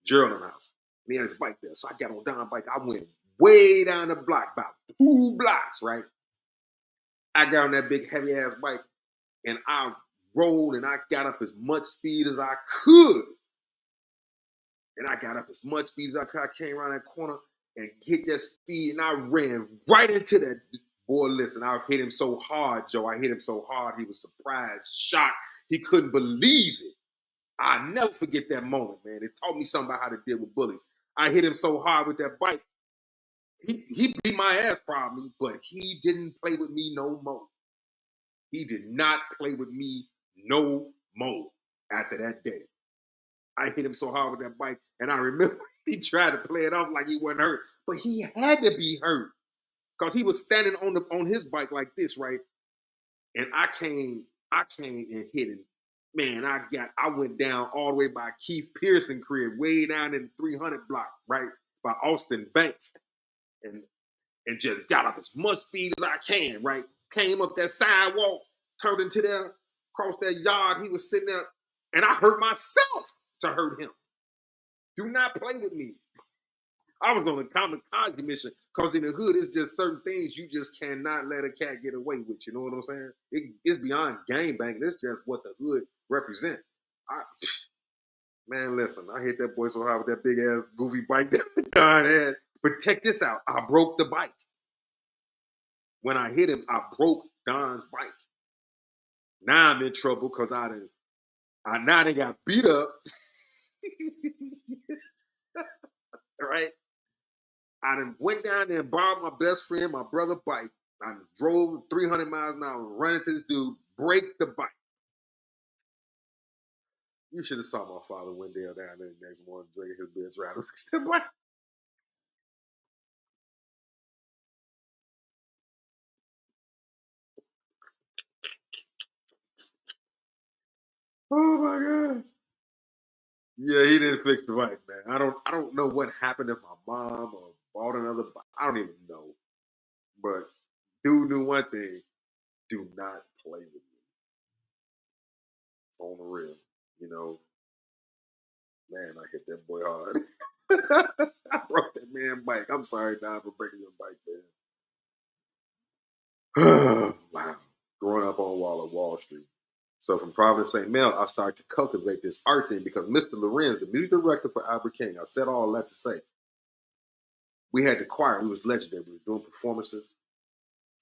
Gerald house. And he had his bike there. So I got on Don's bike. I went way down the block, about 2 blocks, right? I got on that big heavy ass bike and I rolled and I got up as much speed as I could. And I got up as much speed as I could. I came around that corner and hit that speed and I ran right into that boy. Listen, I hit him so hard, Joe. I hit him so hard. He was surprised, shocked. He couldn't believe it. I never forget that moment, man. It taught me something about how to deal with bullies. I hit him so hard with that bike. He beat my ass probably, but he didn't play with me no more. He did not play with me no more after that day. I hit him so hard with that bike, and I remember he tried to play it off like he wasn't hurt, but he had to be hurt because he was standing on his bike like this, right? And I came and hit him. Man, I went down all the way by Keith Pearson crib, way down in the 300 block, right? By Austin Bank. And just got up as much speed as I can, right? Came up that sidewalk, turned into there, across that yard. He was sitting there, and I hurt myself to hurt him. Do not play with me. I was on a kamikaze mission because in the hood, it's just certain things you just cannot let a cat get away with. You know what I'm saying? It's beyond gang banging. It's just what the hood represent. I, man, listen, I hit that boy so hard with that big ass goofy bike that Don had. But check this out. I broke the bike. When I hit him, I broke Don's bike. Now I'm in trouble because I now they got beat up. Right? I done went down there and borrowed my best friend, my brother bike. I drove 300 miles an hour, running to this dude, break the bike. You should have saw my father Wendell down there the next morning drinking his beers around and fix that bike. Oh my God. Yeah, he didn't fix the bike, man. I don't know what happened if my mom or bought another bike. I don't even know. But dude knew one thing. Do not play with me. On the real. You know, man, I hit that boy hard. I broke that man bike. I'm sorry, Don, for breaking your bike, man. Wow. Growing up on Wall Street. So from Providence, St. Mel, I started to cultivate this art thing because Mr. Lorenz, the music director for Albert King, I said all that to say, we had the choir. We was legendary. We was doing performances.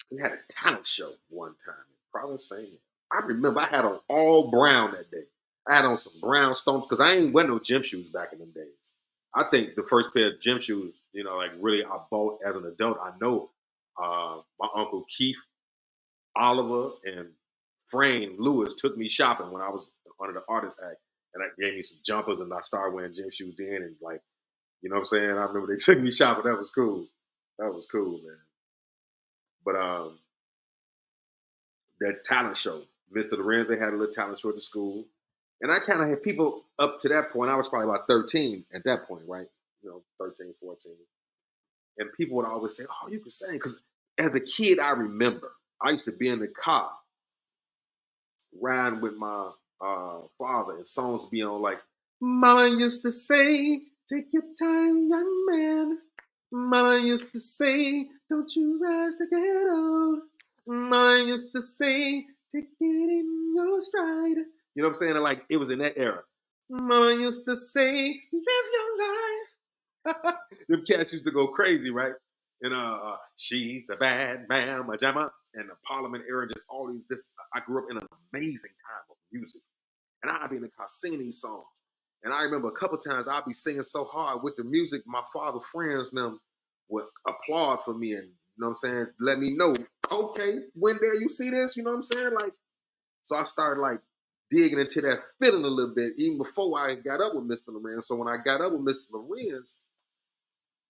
We had a talent show one time in Providence, St. Mel. I remember I had on all brown that day. I had on some brown stones because I ain't wear no gym shoes back in them days. I think the first pair of gym shoes, like really I bought as an adult. I know my uncle Keith Oliver and Frame Lewis took me shopping when I was under the Artist Act, and that gave me some jumpers, and I started wearing gym shoes then, and like, you know what I'm saying? I remember they took me shopping. That was cool. That was cool, man. But that talent show, Mr. Lorenz, they had a little talent show at the school, and I kind of had people up to that point. I was probably about 13 at that point, right? 13, 14. And people would always say, "Oh, you can sing," because as a kid, I remember I used to be in the car riding with my father, and songs be on like, Mama used to say, take your time, young man. Mama used to say, don't you rush to get old. Mama used to say, take it in your stride. You know what I'm saying? Like, it was in that era. Mama used to say, live your life. Them cats used to go crazy, right? And she's a bad man, jamma, and the Parliament era, and just all these. This I grew up in an amazing time of music, and I'd be in the car singing these songs. And I remember a couple times I'd be singing so hard with the music, my father's friends and them would applaud for me, and what I'm saying, let me know, okay, Wendell, you see this? You know what I'm saying? Like, so I started like digging into that feeling a little bit, even before I got up with Mr. Lorenz. So when I got up with Mr. Lorenz,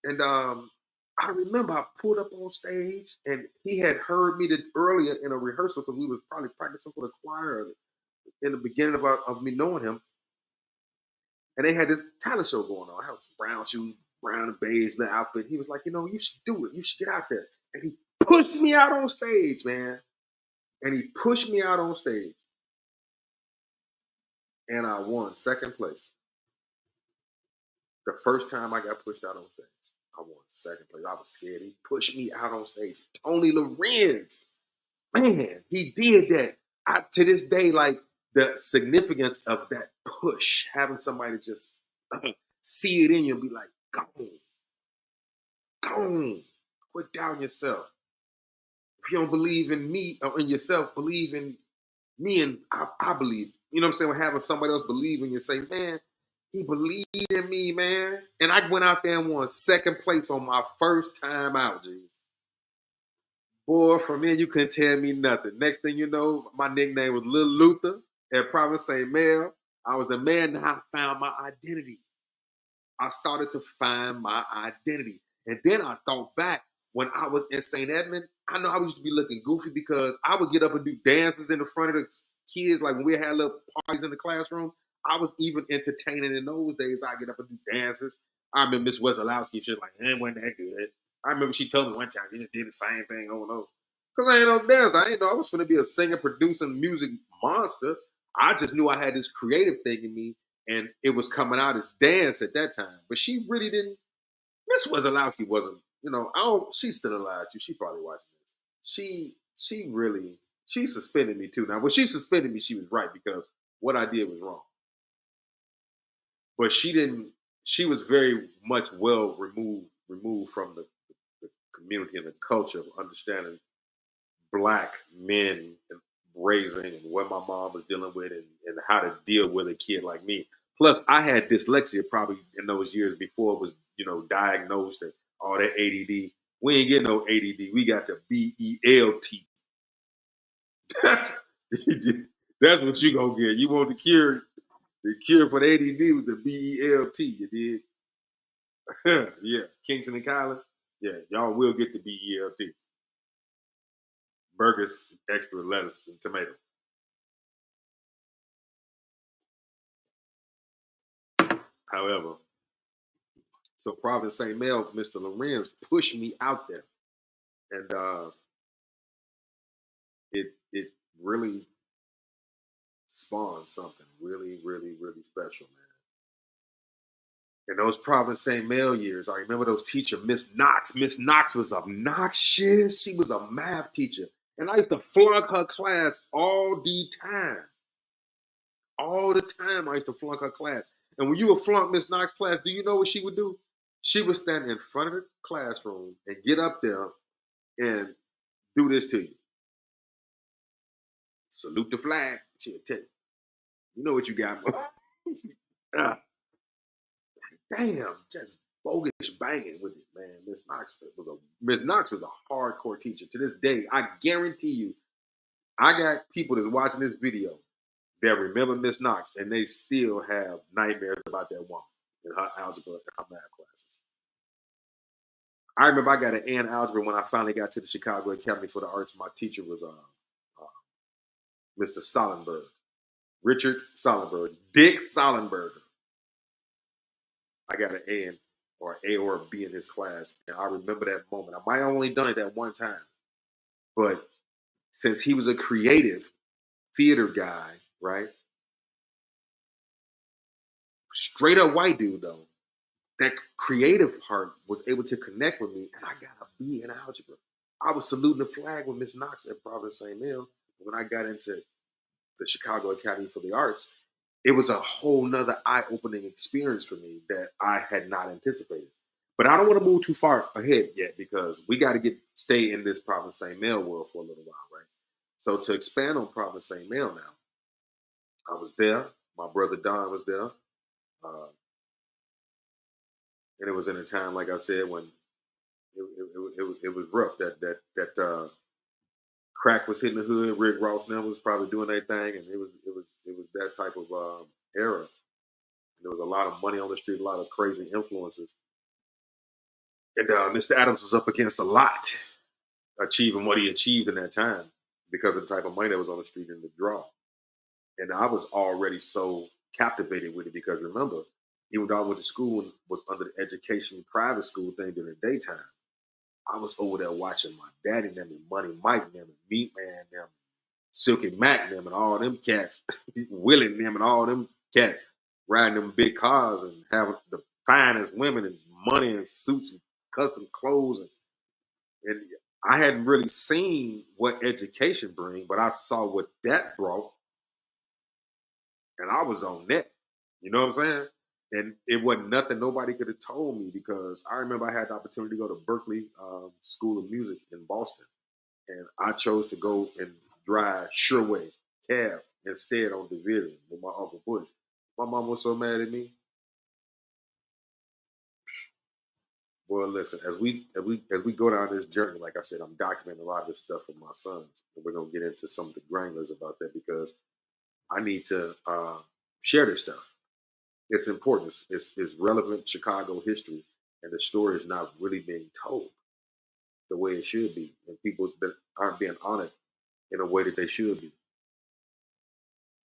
and I remember I pulled up on stage, and he had heard me earlier in a rehearsal because we was probably practicing for the choir in the beginning of me knowing him. And they had this talent show going on. I had some brown shoes, brown and beige the outfit. He was like, you should do it. You should get out there. And he pushed me out on stage, man. And he pushed me out on stage. And I won second place. The first time I got pushed out on stage, I won second place. I was scared. He pushed me out on stage. Tony Lorenz, man, he did that. To this day, like the significance of that push, having somebody just see it in you and be like, go on, put down yourself. If you don't believe in me or in yourself, believe in me, and I believe. You know what I'm saying? When having somebody else believe in you, say, man, he believed in me, man. And I went out there and won second place on my first time out, G. Boy, from there, you couldn't tell me nothing. Next thing you know, my nickname was Lil Luther at Providence St. Mel. I was the man. Now I found my identity. I started to find my identity. And then I thought back when I was in St. Edmund. I know I used to be looking goofy because I would get up and do dances in the front of the kids. Like when we had little parties in the classroom, I was even entertaining in those days. I get up and do dances. I remember Miss Wesolowski, she was like, it wasn't that good. I remember she told me one time, you just did the same thing over and over. Because I ain't no dancer. I ain't know I was going to be a singer, producing music monster. I just knew I had this creative thing in me and it was coming out as dance at that time. But she really didn't. Miss Wesolowski wasn't. I don't. She's still alive too. She probably watching this. She suspended me too. Now, when she suspended me, she was right because what I did was wrong. But she didn't. She was very much well removed from the community and the culture of understanding black men and raising and what my mom was dealing with and how to deal with a kid like me. Plus, I had dyslexia probably in those years before it was, diagnosed and all that ADD. We ain't getting no ADD. We got the BELT. That's that's what you gonna get. You want the cure? The cure for the ADD was the BELT. You did? Yeah, Kingston and Kylan. Yeah, y'all will get the BELT. Burgers, extra lettuce and tomato. However, so Providence St. Mel, Mr. Lorenz pushed me out there, and it really spawned something really, really, really special, man. In those Providence St. Mel years, I remember those teacher, Miss Knox. Miss Knox was obnoxious. She was a math teacher, and I used to flunk her class all the time. All the time, I used to flunk her class. And when you would flunk Miss Knox's class, do you know what she would do? She would stand in front of the classroom and get up there and do this to you. Salute the flag. She'll tell you, you know what you got, man. Ah, damn, just bogus banging with it, man. Miss Knox was a hardcore teacher. To this day, I guarantee you, I got people that's watching this video that remember Miss Knox and they still have nightmares about that woman in her algebra and her math classes. I remember I got an A in algebra when I finally got to the Chicago Academy for the Arts. My teacher was Mr. Sollenberg, Richard Sollenberg, Dick Sollenberger. I got an A or a B in his class, and I remember that moment. I might have only done it that one time, but since he was a creative theater guy, right? Straight up white dude though. That creative part was able to connect with me, and I got a B in algebra. I was saluting the flag with Miss Knox at Providence St. Mel. When I got into the Chicago Academy for the Arts, it was a whole nother eye-opening experience for me that I had not anticipated. But I don't want to move too far ahead yet because we got to stay in this Providence St. Mel world for a little while, right? So to expand on Providence St. Mel now, I was there. My brother Don was there. Uh, and it was in a time, like I said, when it was rough. That crack was hitting the hood. Rick Ross now was probably doing their thing, and it was that type of era. And there was a lot of money on the street, a lot of crazy influences, and Mr. Adams was up against a lot, achieving what he achieved in that time because of the type of money that was on the street and the draw. And I was already so captivated with it because remember, even though I went to school and was under the education private school thing during the daytime, I was over there watching my daddy and them and Money Mike and them and Meat Man and them, Silky Mac and them and all them cats, Willie and them and all them cats riding them big cars and having the finest women and money and suits and custom clothes and I hadn't really seen what education bring, but I saw what that brought and I was on that. You know what I'm saying? And it wasn't nothing nobody could have told me because I remember I had the opportunity to go to Berkeley School of Music in Boston, and I chose to go and drive Sureway cab instead on Division with my uncle Bush. My mom was so mad at me. Well, listen, as we go down this journey, like I said, I'm documenting a lot of this stuff for my sons, and we're gonna get into some of the granulars about that because I need to share this stuff. It's important. It's relevant Chicago history, and the story is not really being told the way it should be, and people that aren't being honored in a way that they should be.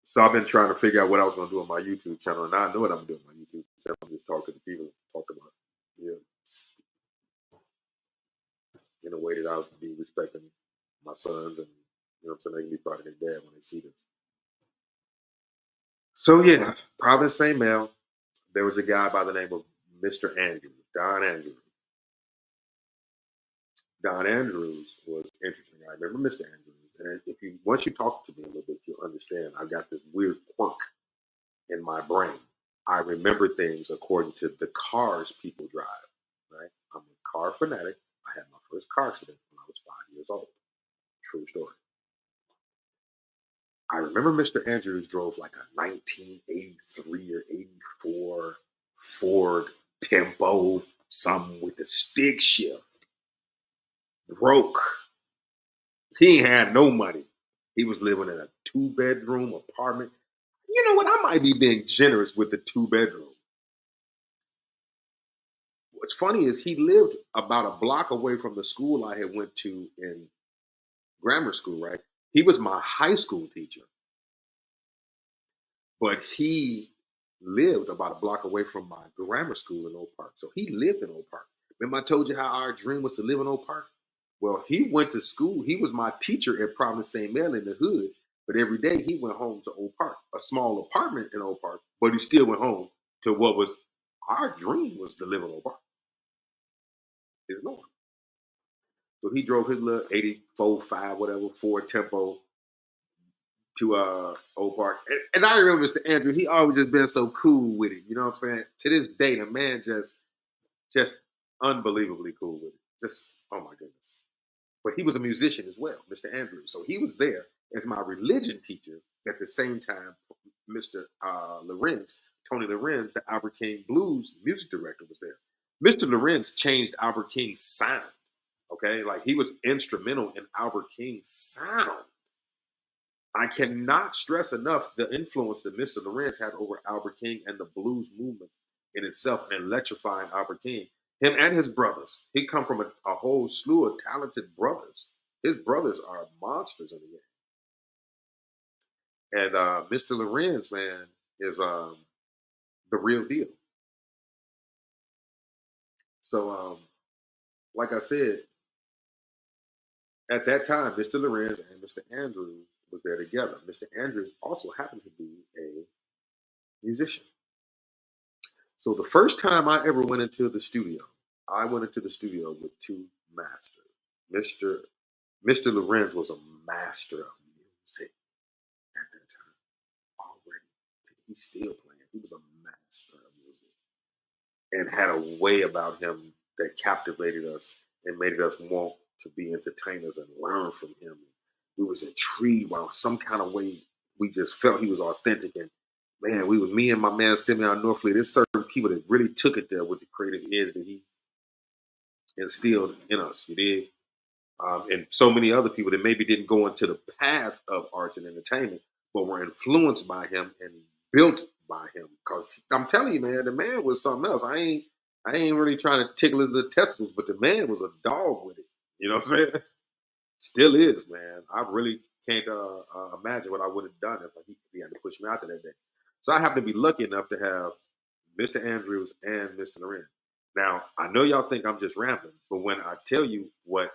So I've been trying to figure out what I was going to do on my YouTube channel, and now I know what I'm doing on my YouTube channel. Just talk to the people, talk about it, yeah, in a way that I'll be respecting my sons, and you know what I'm saying, they can be proud of their dad when they see this. So yeah, Providence St. Mel, there was a guy by the name of Mr. Andrews, Don Andrews. Don Andrews was interesting. I remember Mr. Andrews, and if you once you talk to me a little bit, you'll understand. I got this weird quirk in my brain. I remember things according to the cars people drive. Right? I'm a car fanatic. I had my first car accident when I was 5 years old. True story. I remember Mr. Andrews drove like a 1983 or 84 Ford Tempo, something with a stick shift. Broke. He ain't had no money. He was living in a 2-bedroom apartment. You know what? I might be being generous with the 2-bedroom. What's funny is he lived about a block away from the school I had went to in grammar school, right? He was my high school teacher, but he lived about a block away from my grammar school in Oak Park. So he lived in Oak Park. Remember I told you how our dream was to live in Oak Park? Well, he went to school. He was my teacher at Providence St. Mel in the hood, but every day he went home to Oak Park, a small apartment in Oak Park, but he still went home to what was our dream was to live in Oak Park. His norm. So he drove his little 84, 5, whatever, Ford Tempo to Oak Park. And I remember Mr. Andrew, he always just been so cool with it. You know what I'm saying? To this day, the man just unbelievably cool with it. Just, oh my goodness. But he was a musician as well, Mr. Andrews. So he was there as my religion teacher at the same time. Mr. Lorenz, Tony Lorenz, the Albert King Blues music director, was there. Mr. Lorenz changed Albert King's sound. Okay, like he was instrumental in Albert King's sound. I cannot stress enough the influence that Mr. Lorenz had over Albert King and the blues movement in itself, and electrifying Albert King. Him and his brothers. He come from a whole slew of talented brothers. His brothers are monsters in the game. And Mr. Lorenz, man, is the real deal. So, like I said, at that time, Mr. Lorenz and Mr. Andrews was there together. Mr. Andrews also happened to be a musician. So the first time I ever went into the studio, I went into the studio with two masters. Mr. Mr. Lorenz was a master of music at that time already. He's still playing. He was a master of music and had a way about him that captivated us and made us want to be entertainers and learn from him. We was intrigued by some kind of way. We just felt he was authentic, and man, we was me and my man Simeon Norfleet. There's certain people that really took it there with the creative edge that he instilled in us. You did, and so many other people that maybe didn't go into the path of arts and entertainment, but were influenced by him and built by him. Because I'm telling you, man, the man was something else. I ain't really trying to tickle his little testicles, but the man was a dog with it. You know what I'm saying? Still is, man. I really can't imagine what I would have done if he had to push me out there that day. So I happen to be lucky enough to have Mr. Andrews and Mr. Loren. Now, I know y'all think I'm just rambling, but when I tell you what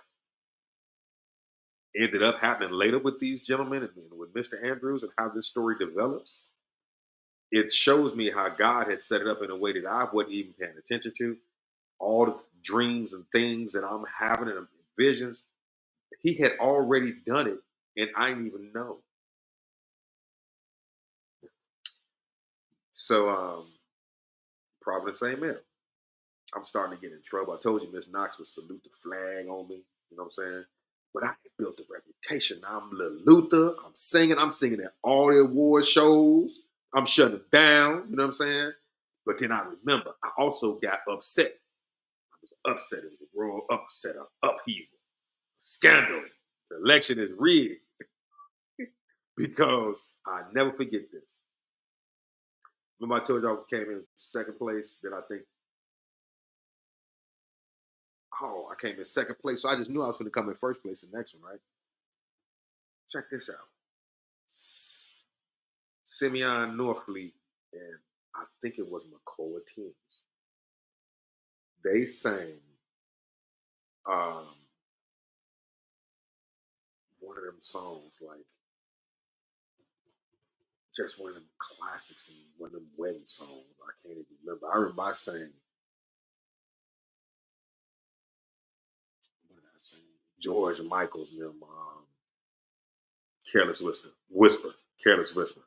ended up happening later with these gentlemen and with Mr. Andrews and how this story develops, it shows me how God had set it up in a way that I wasn't even paying attention to. All the dreams and things that I'm having and visions, he had already done it, and I didn't even know. So, Providence St. Mel. I'm starting to get in trouble. I told you Miss Knox would salute the flag on me. You know what I'm saying? But I had built a reputation. I'm Lil Luther. I'm singing at all the award shows. I'm shutting it down. You know what I'm saying? But then I remember, I also got upset. I was upset. It was a royal upset, an upheaval, a scandal. The election is rigged because I never forget this. Remember I told y'all I came in second place. Then I think, oh, I came in second place. So I just knew I was going to come in first place the next one, right? Check this out. Simeon Norfleet and I think it was McCullough Teams. They sang um, one of them songs, like just one of them classics and one of them wedding songs. I can't even remember. I remember I sang, what did I sing? George Michael's and them Careless Whisper. Careless Whisper.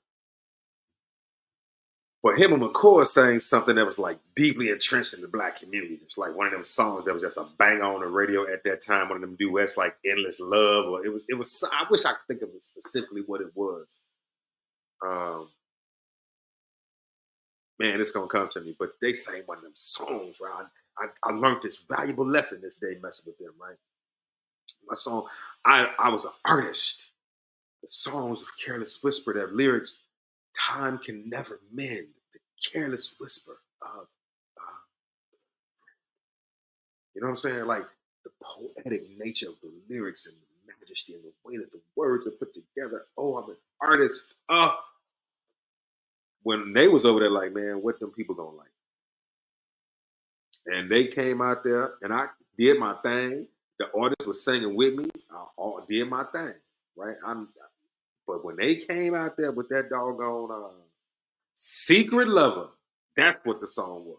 But him and McCoy sang something that was like deeply entrenched in the black community. Just like one of them songs that was just a bang on the radio at that time. One of them duets like Endless Love. Or it was I wish I could think of it specifically what it was. Um, man, it's gonna come to me. But they sang one of them songs, right? I learned this valuable lesson this day messing with them, right? My song, I was an artist. The songs of Careless Whisper, their lyrics, time can never mend. The careless whisper of, you know what I'm saying? Like the poetic nature of the lyrics and the majesty and the way that the words are put together. Oh, I'm an artist. When they was over there, like, man, what them people gonna like? And they came out there, and I did my thing. The artist was singing with me. I did my thing, right? But when they came out there with that doggone Secret Lover, that's what the song was.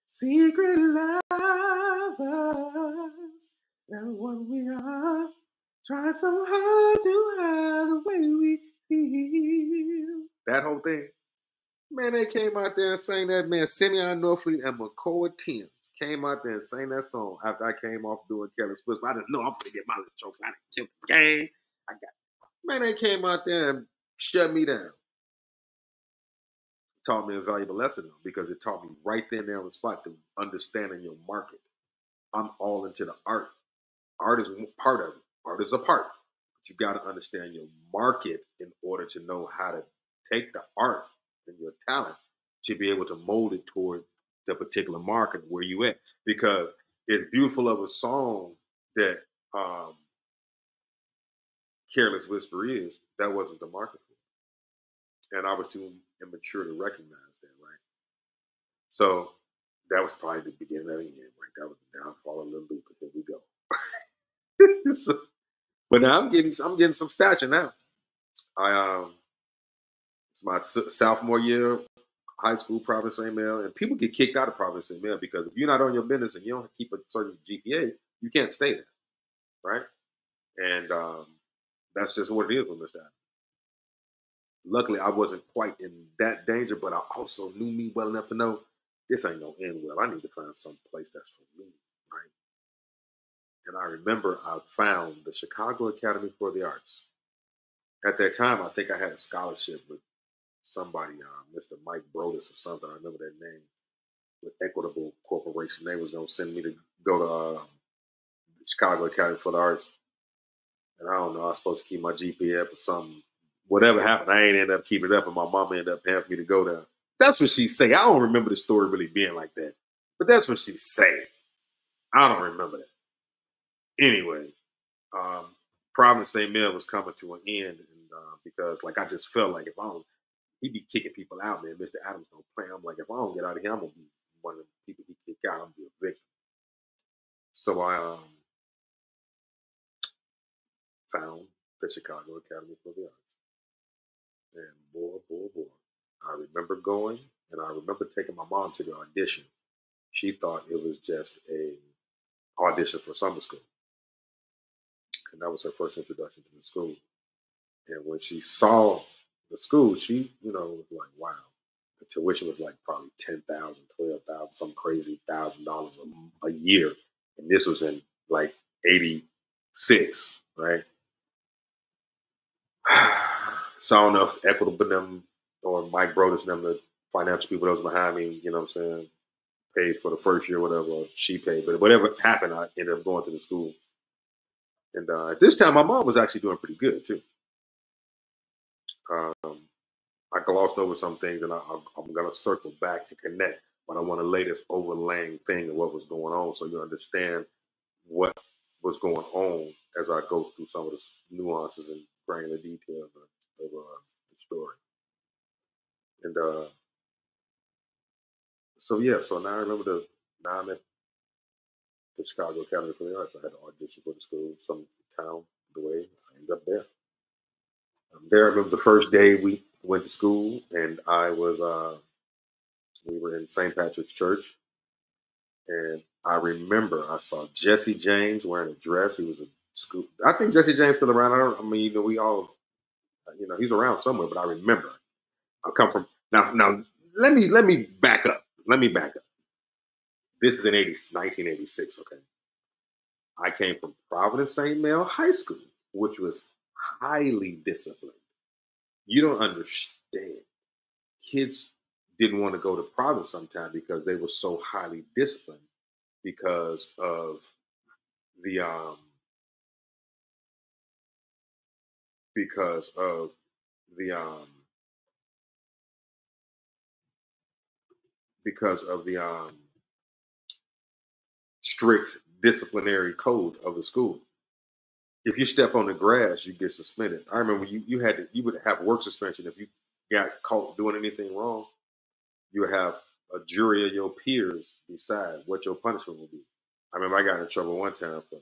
Secret lovers, that's what we are. Trying so hard to hide the way we feel. That whole thing. Man, they came out there and sang that, man. Simeon Norfleet and McCoy Timms came out there and sang that song after I came off doing Careless Whisper. I didn't know I'm gonna get my little trophy. I didn't kill the game. I got, man, they came out there and shut me down. Taught me a valuable lesson though, because it taught me right there on the spot to understanding your market. I'm all into the art. Art is part of it. Art is a part. But you got to understand your market in order to know how to take the art and your talent to be able to mold it toward the particular market where you at. Because it's beautiful of a song that Careless Whisper is, that wasn't the market for it. And I was too immature to recognize that, right? So that was probably the beginning of the end, right? That was the downfall of Lil Luther. Here we go. So, but now I'm getting some stature now. I it's my sophomore year high school Providence St. Mel, and people get kicked out of Providence St. Mel because if you're not on your business and you don't keep a certain GPA, you can't stay there, right? And that's just what it is with Mr. Adams. Luckily, I wasn't quite in that danger, but I also knew me well enough to know this ain't gonna end well. I need to find some place that's for me, right? And I remember I found the Chicago Academy for the Arts. At that time, I think I had a scholarship with somebody, Mr. Mike Brodus or something. I remember that name with Equitable Corporation. They was gonna send me to go to Chicago Academy for the Arts, and I don't know. I was supposed to keep my GPA up or something. Whatever happened, I ain't end up keeping it up, and my mom ended up having me to go there. That's what she say. I don't remember the story really being like that, but that's what she said. I don't remember that. Anyway, um, Providence St. Mel was coming to an end, and because like I just felt like if I don't, he be kicking people out, man. Mr. Adams don't play. I'm like, if I don't get out of here, I'm gonna be one of the people he kick out. I'm gonna be a victim. So I found the Chicago Academy for the Arts, and boy, I remember going, and I remember taking my mom to the audition. She thought it was just a audition for summer school, and that was her first introduction to the school. And when she saw the school, she, was like, wow. The tuition was like probably 10,000, 12,000, some crazy $1,000 a year. And this was in like 86, right? So I don't know if Equitable them or Mike Brodus them, the financial people that was behind me, you know what I'm saying, paid for the first year, whatever, or she paid. But whatever happened, I ended up going to the school. And at this time, my mom was actually doing pretty good too. Um, I glossed over some things, and I'm gonna circle back and connect. But I want to lay this overlaying thing of what was going on, so you understand what was going on as I go through some of the nuances and granular details of the story. And so yeah, so now I remember now I'm at the Chicago Academy for the Arts. I had to audition for the school, some town the way I ended up there. There, I remember the first day we went to school, and I was we were in St. Patrick's Church, and I remember I saw Jesse James wearing a dress. He was a school. I think Jesse James still around. I mean, we all, he's around somewhere. But I remember I come from now. Now let me back up. Let me back up. This is in 1986. Okay, I came from Providence St. Mel High School, which was highly disciplined. You don't understand. Kids didn't want to go to Providence sometimes because they were so highly disciplined because of the because of the because of the strict disciplinary code of the school. If you step on the grass, you get suspended. I remember you would have work suspension if you got caught doing anything wrong. You would have a jury of your peers decide what your punishment would be. I remember I got in trouble one time for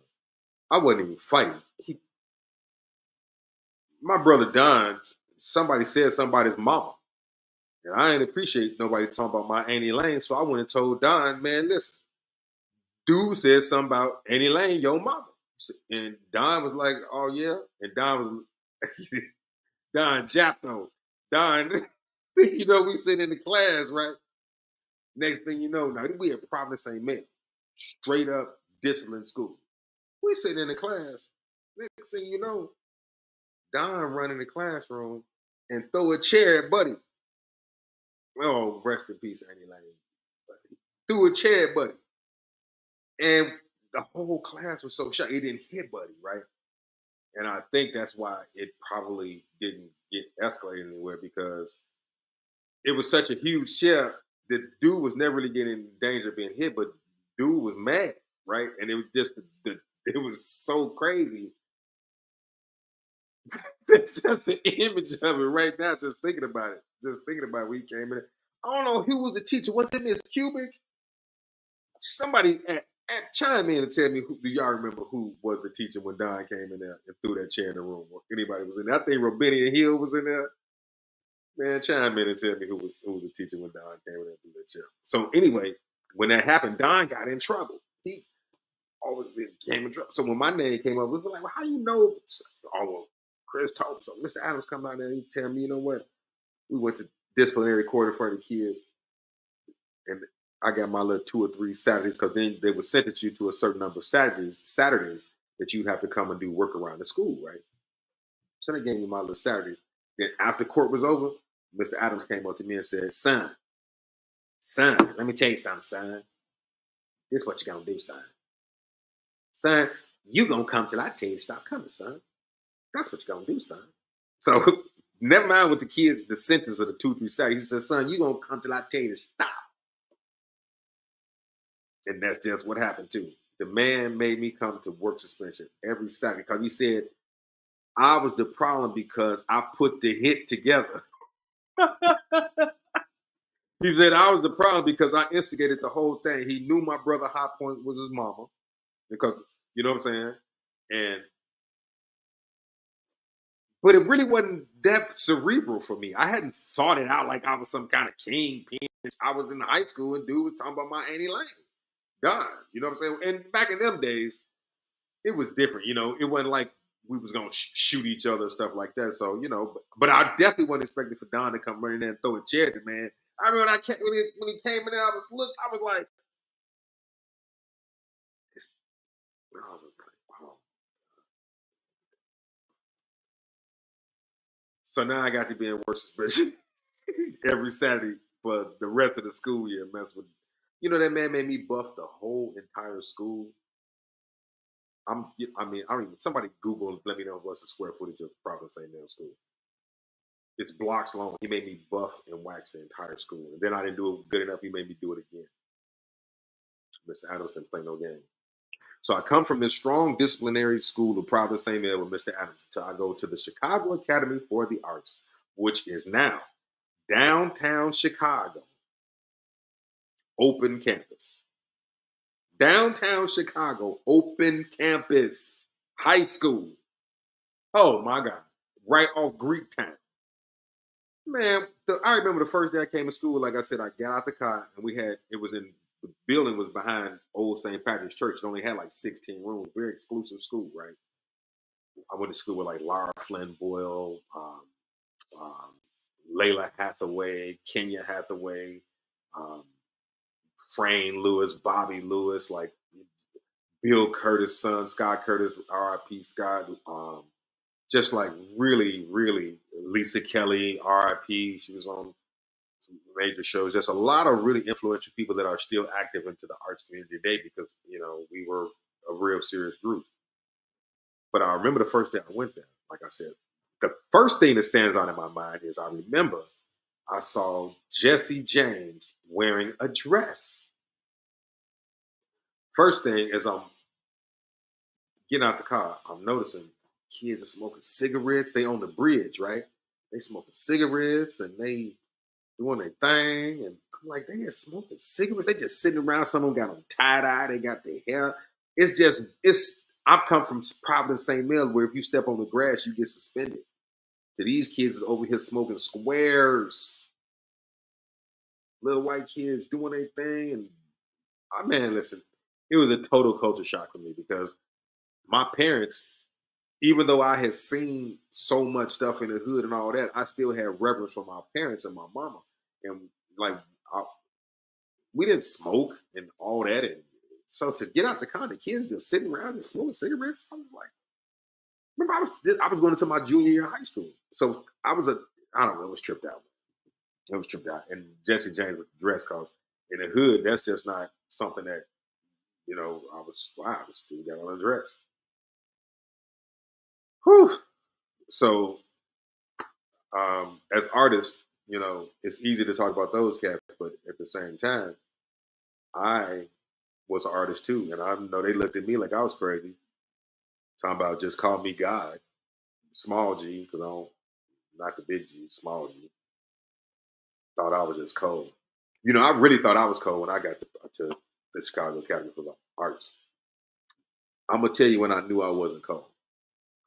I wasn't even fighting. My brother Don, somebody said somebody's mama. And I ain't appreciate nobody talking about my Annie Lane. So I went and told Don, man, listen, dude said something about Annie Lane, your mama. And Don was like, oh yeah. And Don was Don Japto. Don, we sitting in the class, right? Next thing you know, now we at Providence St. Mel. Straight up discipline school. We sitting in the class. Next thing you know, Don run in the classroom and throw a chair at Buddy. Oh, rest in peace, Annie Lane. Threw a chair at Buddy. And the whole class was so shocked. It didn't hit Buddy, right? And I think that's why it probably didn't get escalated anywhere because it was such a huge chair. The dude was never really getting in danger of being hit, but dude was mad, right? And it was just it was so crazy. It's just the image of it right now, just thinking about it. Just thinking about it, we came in. I don't know who was the teacher. Was it Miss Cubic? Somebody chime in and tell me, do y'all remember who was the teacher when Don came in there and threw that chair in the room? Or anybody was in there? I think Robinia Hill was in there. Man, chime in and tell me who was the teacher when Don came in there and threw that chair. So anyway, when that happened, Don got in trouble. He always came in trouble. So when my name came up, we were like, well, how you know? Oh, well, Chris told me. So Mr. Adams come out there and he tell me, you know what? We went to disciplinary court in front of the kids. And I got my little 2 or 3 Saturdays because then they would sentence you to a certain number of Saturdays that you'd have to come and do work around the school, right? So they gave me my little Saturdays. Then after court was over, Mr. Adams came up to me and said, son, let me tell you something, son. This is what you gonna do, son. Son, you gonna come till I tell you to stop coming, son. That's what you gonna do, son. So never mind with the kids, the sentence of the 2, 3 Saturdays. He said, son, you gonna come till I tell you to stop. And that's just what happened too. The man made me come to work suspension every Saturday because he said I was the problem because I put the hit together. He said I was the problem because I instigated the whole thing. He knew my brother High Point was his mama because you know what I'm saying. And but it really wasn't that cerebral for me. I hadn't thought it out like I was some kind of kingpin. I was in high school and dude was talking about my Annie Lane. God, you know what I'm saying? And back in them days, it was different. It wasn't like we was gonna shoot each other and stuff like that. So but I definitely wasn't expecting for Don to come running in and throw a chair at the man. I remember when he came in there, I was like, this, wow. So now I got to be in work suspension every Saturday for the rest of the school year. Mess with, that man made me buff the whole entire school. I mean, I don't even. Somebody Google and let me know what's the square footage of Providence St. Mel School. It's blocks long. He made me buff and wax the entire school. And then I didn't do it good enough. He made me do it again. Mr. Adams didn't play no game. So I come from this strong disciplinary school of Providence St. Mary with Mr. Adams until I go to the Chicago Academy for the Arts, which is now downtown Chicago, open campus. Downtown Chicago, open campus, high school. Oh my God. Right off Greektown. Man, I remember the first day I came to school, like I said, I got out the car and it was in, the building was behind old St. Patrick's Church. It only had like 16 rooms, very exclusive school, right? I went to school with like Laura Flynn Boyle, um, Layla Hathaway, Kenya Hathaway, um, Frayne Lewis, Bobby Lewis, like Bill Curtis' son, Scott Curtis, R.I.P. Scott. Just like really, really Lisa Kelly, R.I.P. She was on some major shows. Just a lot of really influential people that are still active into the arts community today because we were a real serious group. But I remember the first day I went there. Like I said, the first thing that stands out in my mind is I remember I saw Jesse James wearing a dress. First thing is I'm getting out the car, I'm noticing kids are smoking cigarettes. They on the bridge, right? They smoking cigarettes and they doing their thing. And I'm like, they just smoking cigarettes. They just sitting around. Some of them got on tie dye. They got their hair. I've come from Providence St. Mel where if you step on the grass, you get suspended. So these kids is over here smoking squares. Little white kids doing their thing. And man, listen, it was a total culture shock for me because my parents, even though I had seen so much stuff in the hood and all that, I still had reverence for my parents and my mama. And like, I, we didn't smoke and all that. And so to get out the car, the kids just sitting around and smoking cigarettes, I was like, remember, I was going into my junior year of high school. So I don't know, it was tripped out. It was tripped out. And Jesse James with the dress cause in the hood, that's just not something that, wow, this dude got on a dress. Whew. So as artists, it's easy to talk about those cats, but at the same time, I was an artist too, and I know they looked at me like I was crazy. Talking about just call me God, small G, because I don't, not the big G, small G. Thought I was just cold. I really thought I was cold when I got to the Chicago Academy for the Arts. I'm gonna tell you when I knew I wasn't cold.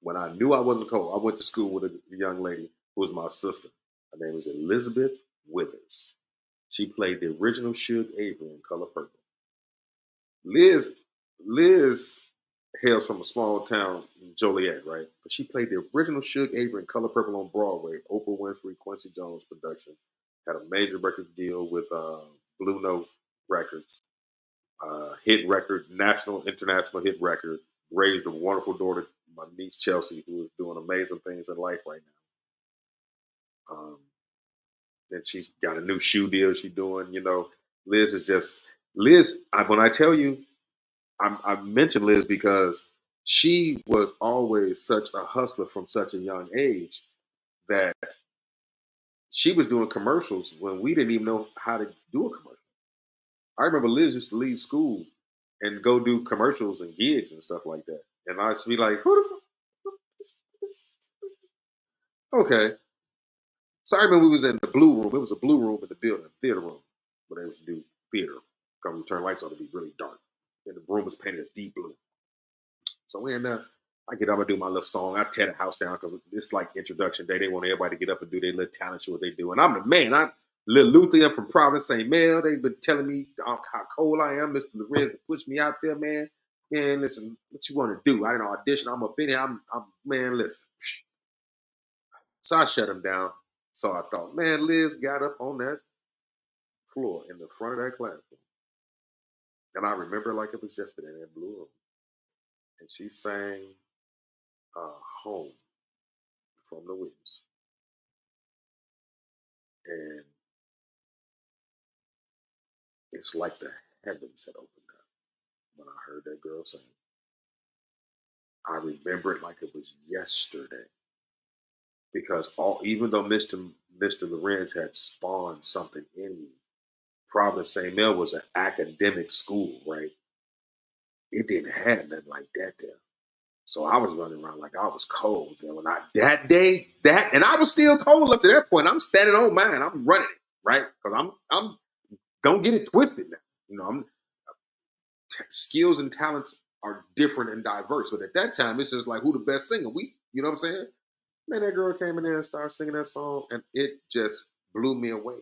When I knew I wasn't cold, I went to school with a young lady who was my sister. Her name was Elizabeth Withers. She played the original Suge Avery in Color Purple. Liz, Liz hails from a small town in Joliet, right? But she played the original Suge Avery in Color Purple on Broadway. Oprah Winfrey, Quincy Jones production. Had a major record deal with Blue Note Records. Hit record, national, international hit record. Raised a wonderful daughter, my niece Chelsea, who is doing amazing things in life right now. Then she's got a new shoe deal she's doing. Liz is just Liz. When I tell you, I mention Liz because she was always such a hustler from such a young age that she was doing commercials when we didn't even know how to do a commercial. I remember Liz used to leave school and go do commercials and gigs and stuff like that. And I used to be like, who the okay. So I remember we was in the blue room. It was a blue room in the building, theater room, where they used to do theater. Come we turn lights on to be really dark. And the room was painted a deep blue. So we in there. I get up and do my little song. I tear the house down because it's like introduction day. They want everybody to get up and do their little talent show what they do. And I'm the man. I'm Lil Luther. I'm from Providence St. Mel. They've been telling me how cold I am. Mr. Lorenz to push me out there, man. Man, listen, what you want to do? I didn't audition. I'm up in here. Man, listen. So I shut him down. So I thought, man, Liz got up on that floor in the front of that classroom. And I remember like it was yesterday in that blue room. And she sang Home from the Witness. And it's like the heavens had opened up when I heard that girl sing. I remember it like it was yesterday. because even though Mr. Lorenz had spawned something in me, Providence St. Mel was an academic school, right? It didn't have nothing like that there. So I was running around like I was cold. And when I that day, and I was still cold up to that point. I'm standing on mine. I'm running it, right? Because I'm don't get it twisted now. I'm skills and talents are different and diverse. But at that time, it's just like who the best singer. You know what I'm saying? Man, that girl came in there and started singing that song, and it just blew me away.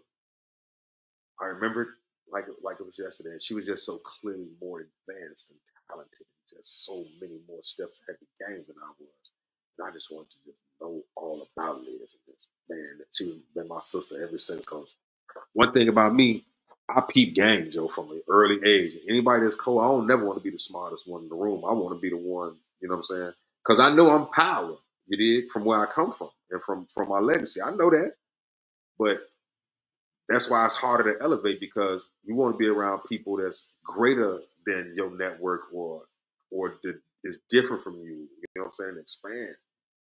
I remember like it was yesterday. And she was just so clearly more advanced and talented, and just so many more steps ahead of the game than I was. And I just wanted to just know all about Liz and this man. She's been my sister ever since. Cause one thing about me, I peep game, Joe, from an early age. Anybody that's cool, I don't never want to be the smartest one in the room. I want to be the one, you know what I'm saying? Because I know I'm power. You did from where I come from and from my legacy. I know that, but that's why it's harder to elevate because you want to be around people that's greater than your network or is different from you. You know what I'm saying? Expand.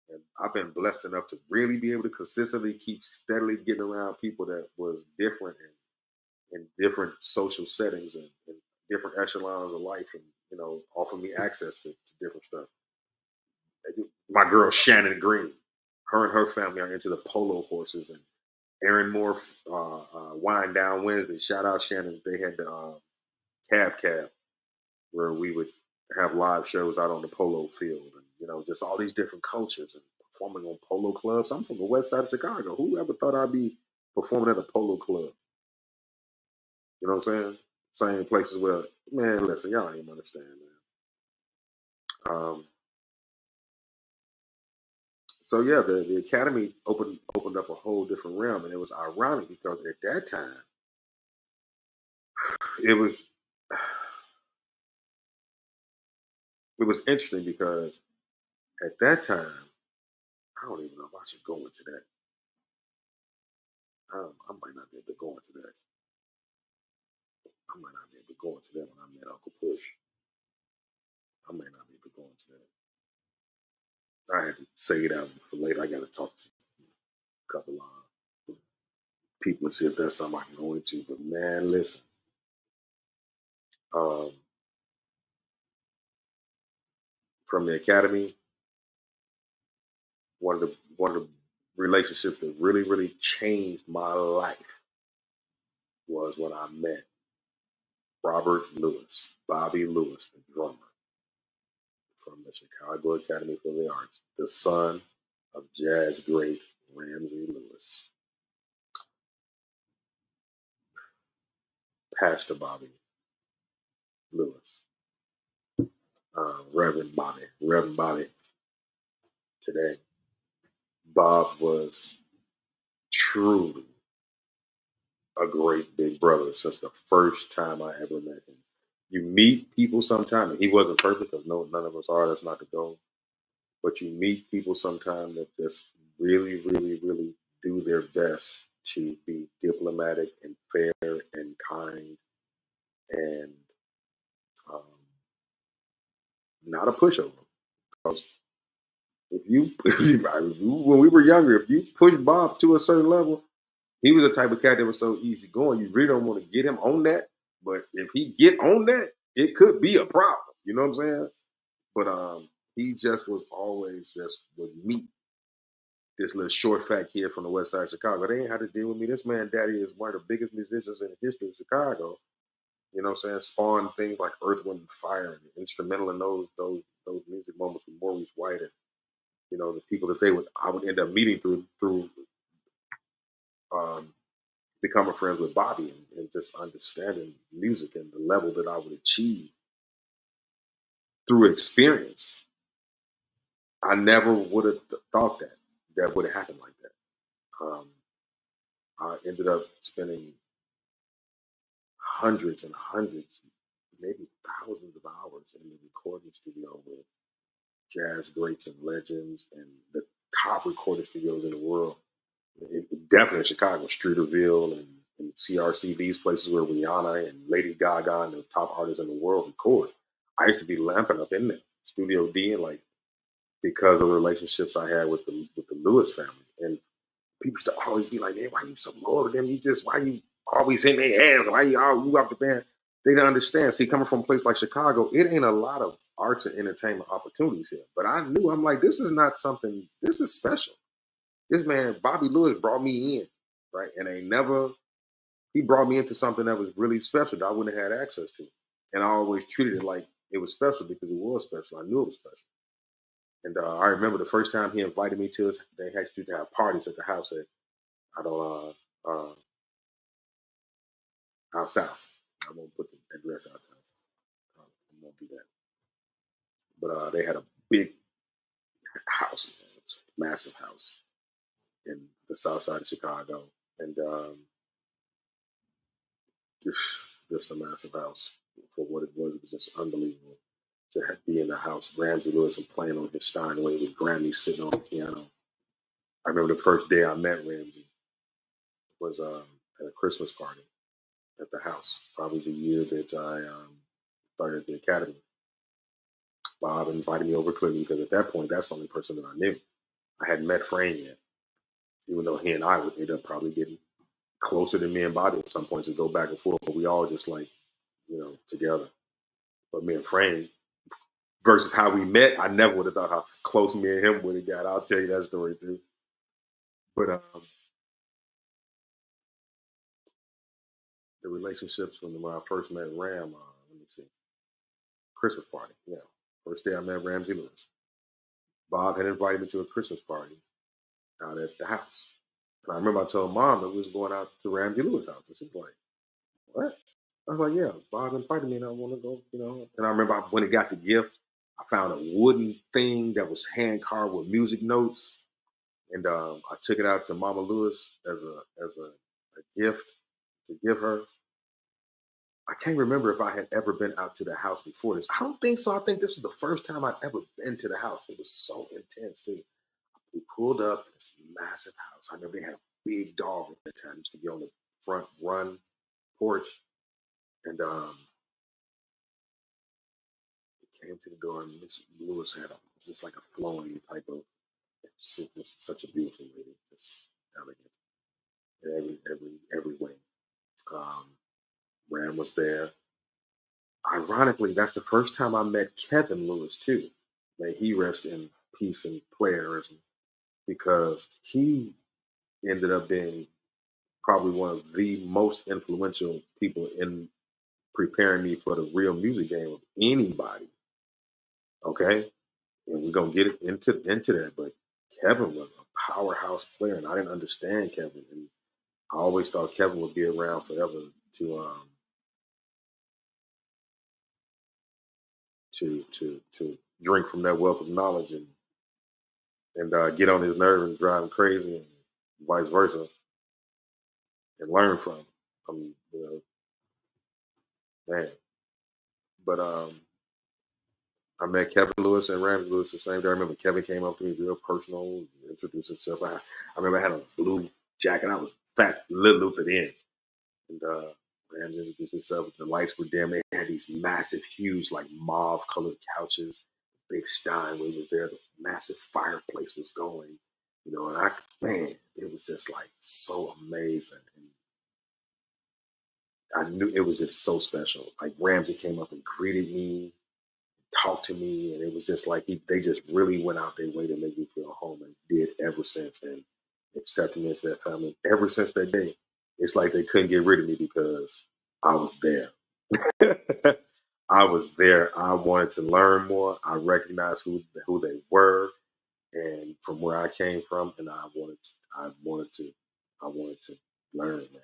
And I've been blessed enough to really be able to consistently keep steadily getting around people that was different and in different social settings and different echelons of life, and offer me access to different stuff. My girl Shannon Green, her and her family are into the polo horses, and Aaron Moore, Wind Down Wednesday. Shout out Shannon. They had the Cab, where we would have live shows out on the polo field, and just all these different cultures and performing on polo clubs. I'm from the west side of Chicago. Who ever thought I'd be performing at a polo club? You know what I'm saying? Same places where, man, listen, y'all ain't understand, man. So yeah, the academy opened up a whole different realm, and it was ironic because at that time it was it was interesting because at that time I don't even know if I should go into that. I might not be able to go into that. I might not be able to go into that when I met Uncle Push. I might not be able to go into that. I had to say it out for later. I got to talk to a couple of people and see if that's something I can go into. But man, listen. Um, from the academy, one of the relationships that really really changed my life was when I met Robert Lewis, Bobby Lewis, the drummer from the Chicago Academy for the Arts, the son of jazz great Ramsey Lewis, Pastor Bobby Lewis, Reverend Bobby today. Bob was truly a great big brother since the first time I ever met him. You meet people sometime, and he wasn't perfect because none of us are. That's not the goal. But you meet people sometime that just really, really, really do their best to be diplomatic and fair and kind and um, not a pushover. Because when we were younger, if you push Bob to a certain level, he was the type of cat that was so easygoing. You really don't want to get him on that. But if he get on that, it could be a problem. You know what I'm saying? But he just was always just with me, this little short fat kid from the west side of Chicago. They ain't had to deal with me. This man, daddy, is one of the biggest musicians in the history of Chicago. You know what I'm saying? Spawned things like Earth, Wind, and Fire, and instrumental in those music moments with Maurice White and the people that I would end up meeting through um, becoming friends with Bobby and just understanding music and the level that I would achieve through experience. I never would have thought that would have happened like that. I ended up spending hundreds and hundreds, maybe thousands of hours in the recording studio with jazz greats and legends and the top recording studios in the world. Definitely in Chicago, Streeterville and CRC, these places where Rihanna and Lady Gaga and the top artists in the world record. I used to be lamping up in there, Studio D, and like because of the relationships I had with the Lewis family. people used to always be like, man, why you so loyal to them? Why you always in their ass? Why you up the band? They don't understand. See, coming from a place like Chicago, it ain't a lot of arts and entertainment opportunities here. But I knew, I'm like, this is not something, this is special. This man, Bobby Lewis, brought me in, right? And he brought me into something that was really special that I wouldn't have had access to. And I always treated it like it was special because it was special. I knew it was special. And I remember the first time he invited me to his, they actually used to have parties at the house at, I don't, out south. I won't put the address out there. I won't do that. But they had a big house, man. It was a massive house in the south side of Chicago. And just, just a massive house for what it was. It was just unbelievable to be in the house. Ramsey Lewis and playing on his Steinway with Grammy sitting on the piano. I remember the first day I met Ramsey was at a Christmas party at the house, probably the year that I started at the academy. Bob invited me over clearly because at that point, that's the only person that I knew. I hadn't met Frame yet, even though he and I would end up probably getting closer than me and Bobby at some points to go back and forth, but we all just like, together. But me and Frame, versus how we met, I never would have thought how close me and him would have got. I'll tell you that story too. But the relationships when I first met Ram, let me see, Christmas party, yeah. First day I met Ramsey Lewis. Bob had invited me to a Christmas party out at the house. And I remember I told Mom that we was going out to Ramsey Lewis' house. And she's like, what? I was like, yeah, Bob invited me and I want to go. And I remember when he got the gift, I found a wooden thing that was hand carved with music notes. And I took it out to Mama Lewis as a gift to give her. I can't remember if I had ever been out to the house before this. I don't think so. I think this was the first time I'd ever been to the house. It was so intense too. We pulled up in this massive house. I remember they had a big dog at that time. It used to be on the front run porch. And it came to the door, and Miss Lewis had just like a flowing type of, just such a beautiful lady, just elegant in every way. Um, Ram was there. Ironically, that's the first time I met Kevin Lewis too. May he rest in peace and playerism, because he ended up being probably one of the most influential people in preparing me for the real music game of anybody. Okay, and we're gonna get it into that, but Kevin was a powerhouse player, and I didn't understand Kevin, and I always thought Kevin would be around forever to drink from that wealth of knowledge and get on his nerve and drive him crazy, and vice versa, and learn from him. Man. But I met Kevin Lewis and Ramsey Lewis the same day. I remember Kevin came up to me real personal, introduced himself. I remember I had a blue jacket. I was fat, little Luther in. And Ramsey introduced himself. The lights were dim. They had these massive, huge, like mauve colored couches. Big Steinway was there. The massive fireplace was going. And man, it was just like so amazing. And I knew it was just so special. Like Ramsey came up and greeted me, talked to me, and it was just like they just really went out their way to make me feel home, and did ever since, and accepted me into that family. Ever since that day, it's like they couldn't get rid of me because I was there. I was there. I wanted to learn more. I recognized who they were, and from where I came from, and I wanted to learn, man.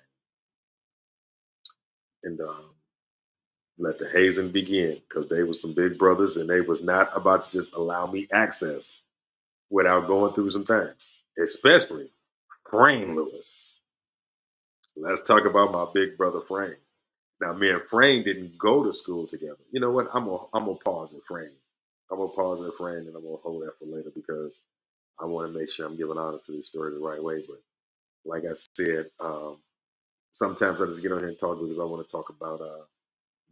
And let the hazing begin, because they were some big brothers, and they was not about to just allow me access without going through some things, especially Frame Lewis. Let's talk about my big brother Frame. Now, me and Frame didn't go to school together. You know what? I'm gonna pause at Frame. I'm gonna pause at Frame, and I'm gonna hold that for later, because I want to make sure I'm giving honor to this story the right way. But like I said, sometimes I just get on here and talk because I want to talk about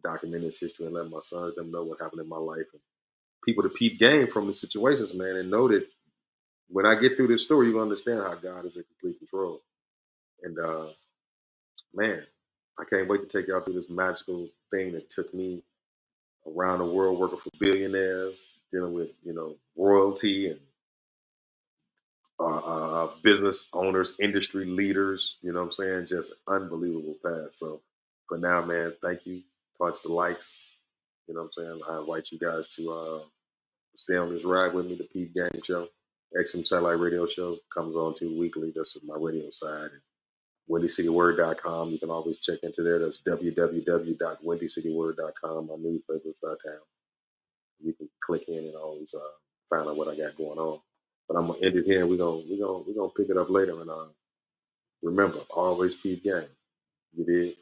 documenting this history and let my sons them know what happened in my life, and people to peep game from the situations, man, and know that when I get through this story, you're gonna understand how God is in complete control. And man, I can't wait to take y'all through this magical thing that took me around the world working for billionaires, dealing with royalty and business owners, industry leaders. You know what I'm saying? Just unbelievable path. So for now, man, thank you. Punch the likes. You know what I'm saying? I invite you guys to stay on this ride with me, the Peep Game Show. XM Satellite Radio Show comes on too weekly. That's my radio side. WindyCityWord.com. You can always check into there. That's www.windycityword.com. My newspaper for town. You can click in and always find out what I got going on. But I'm gonna end it here. We're gonna pick it up later. And remember, always Peep Game. You did.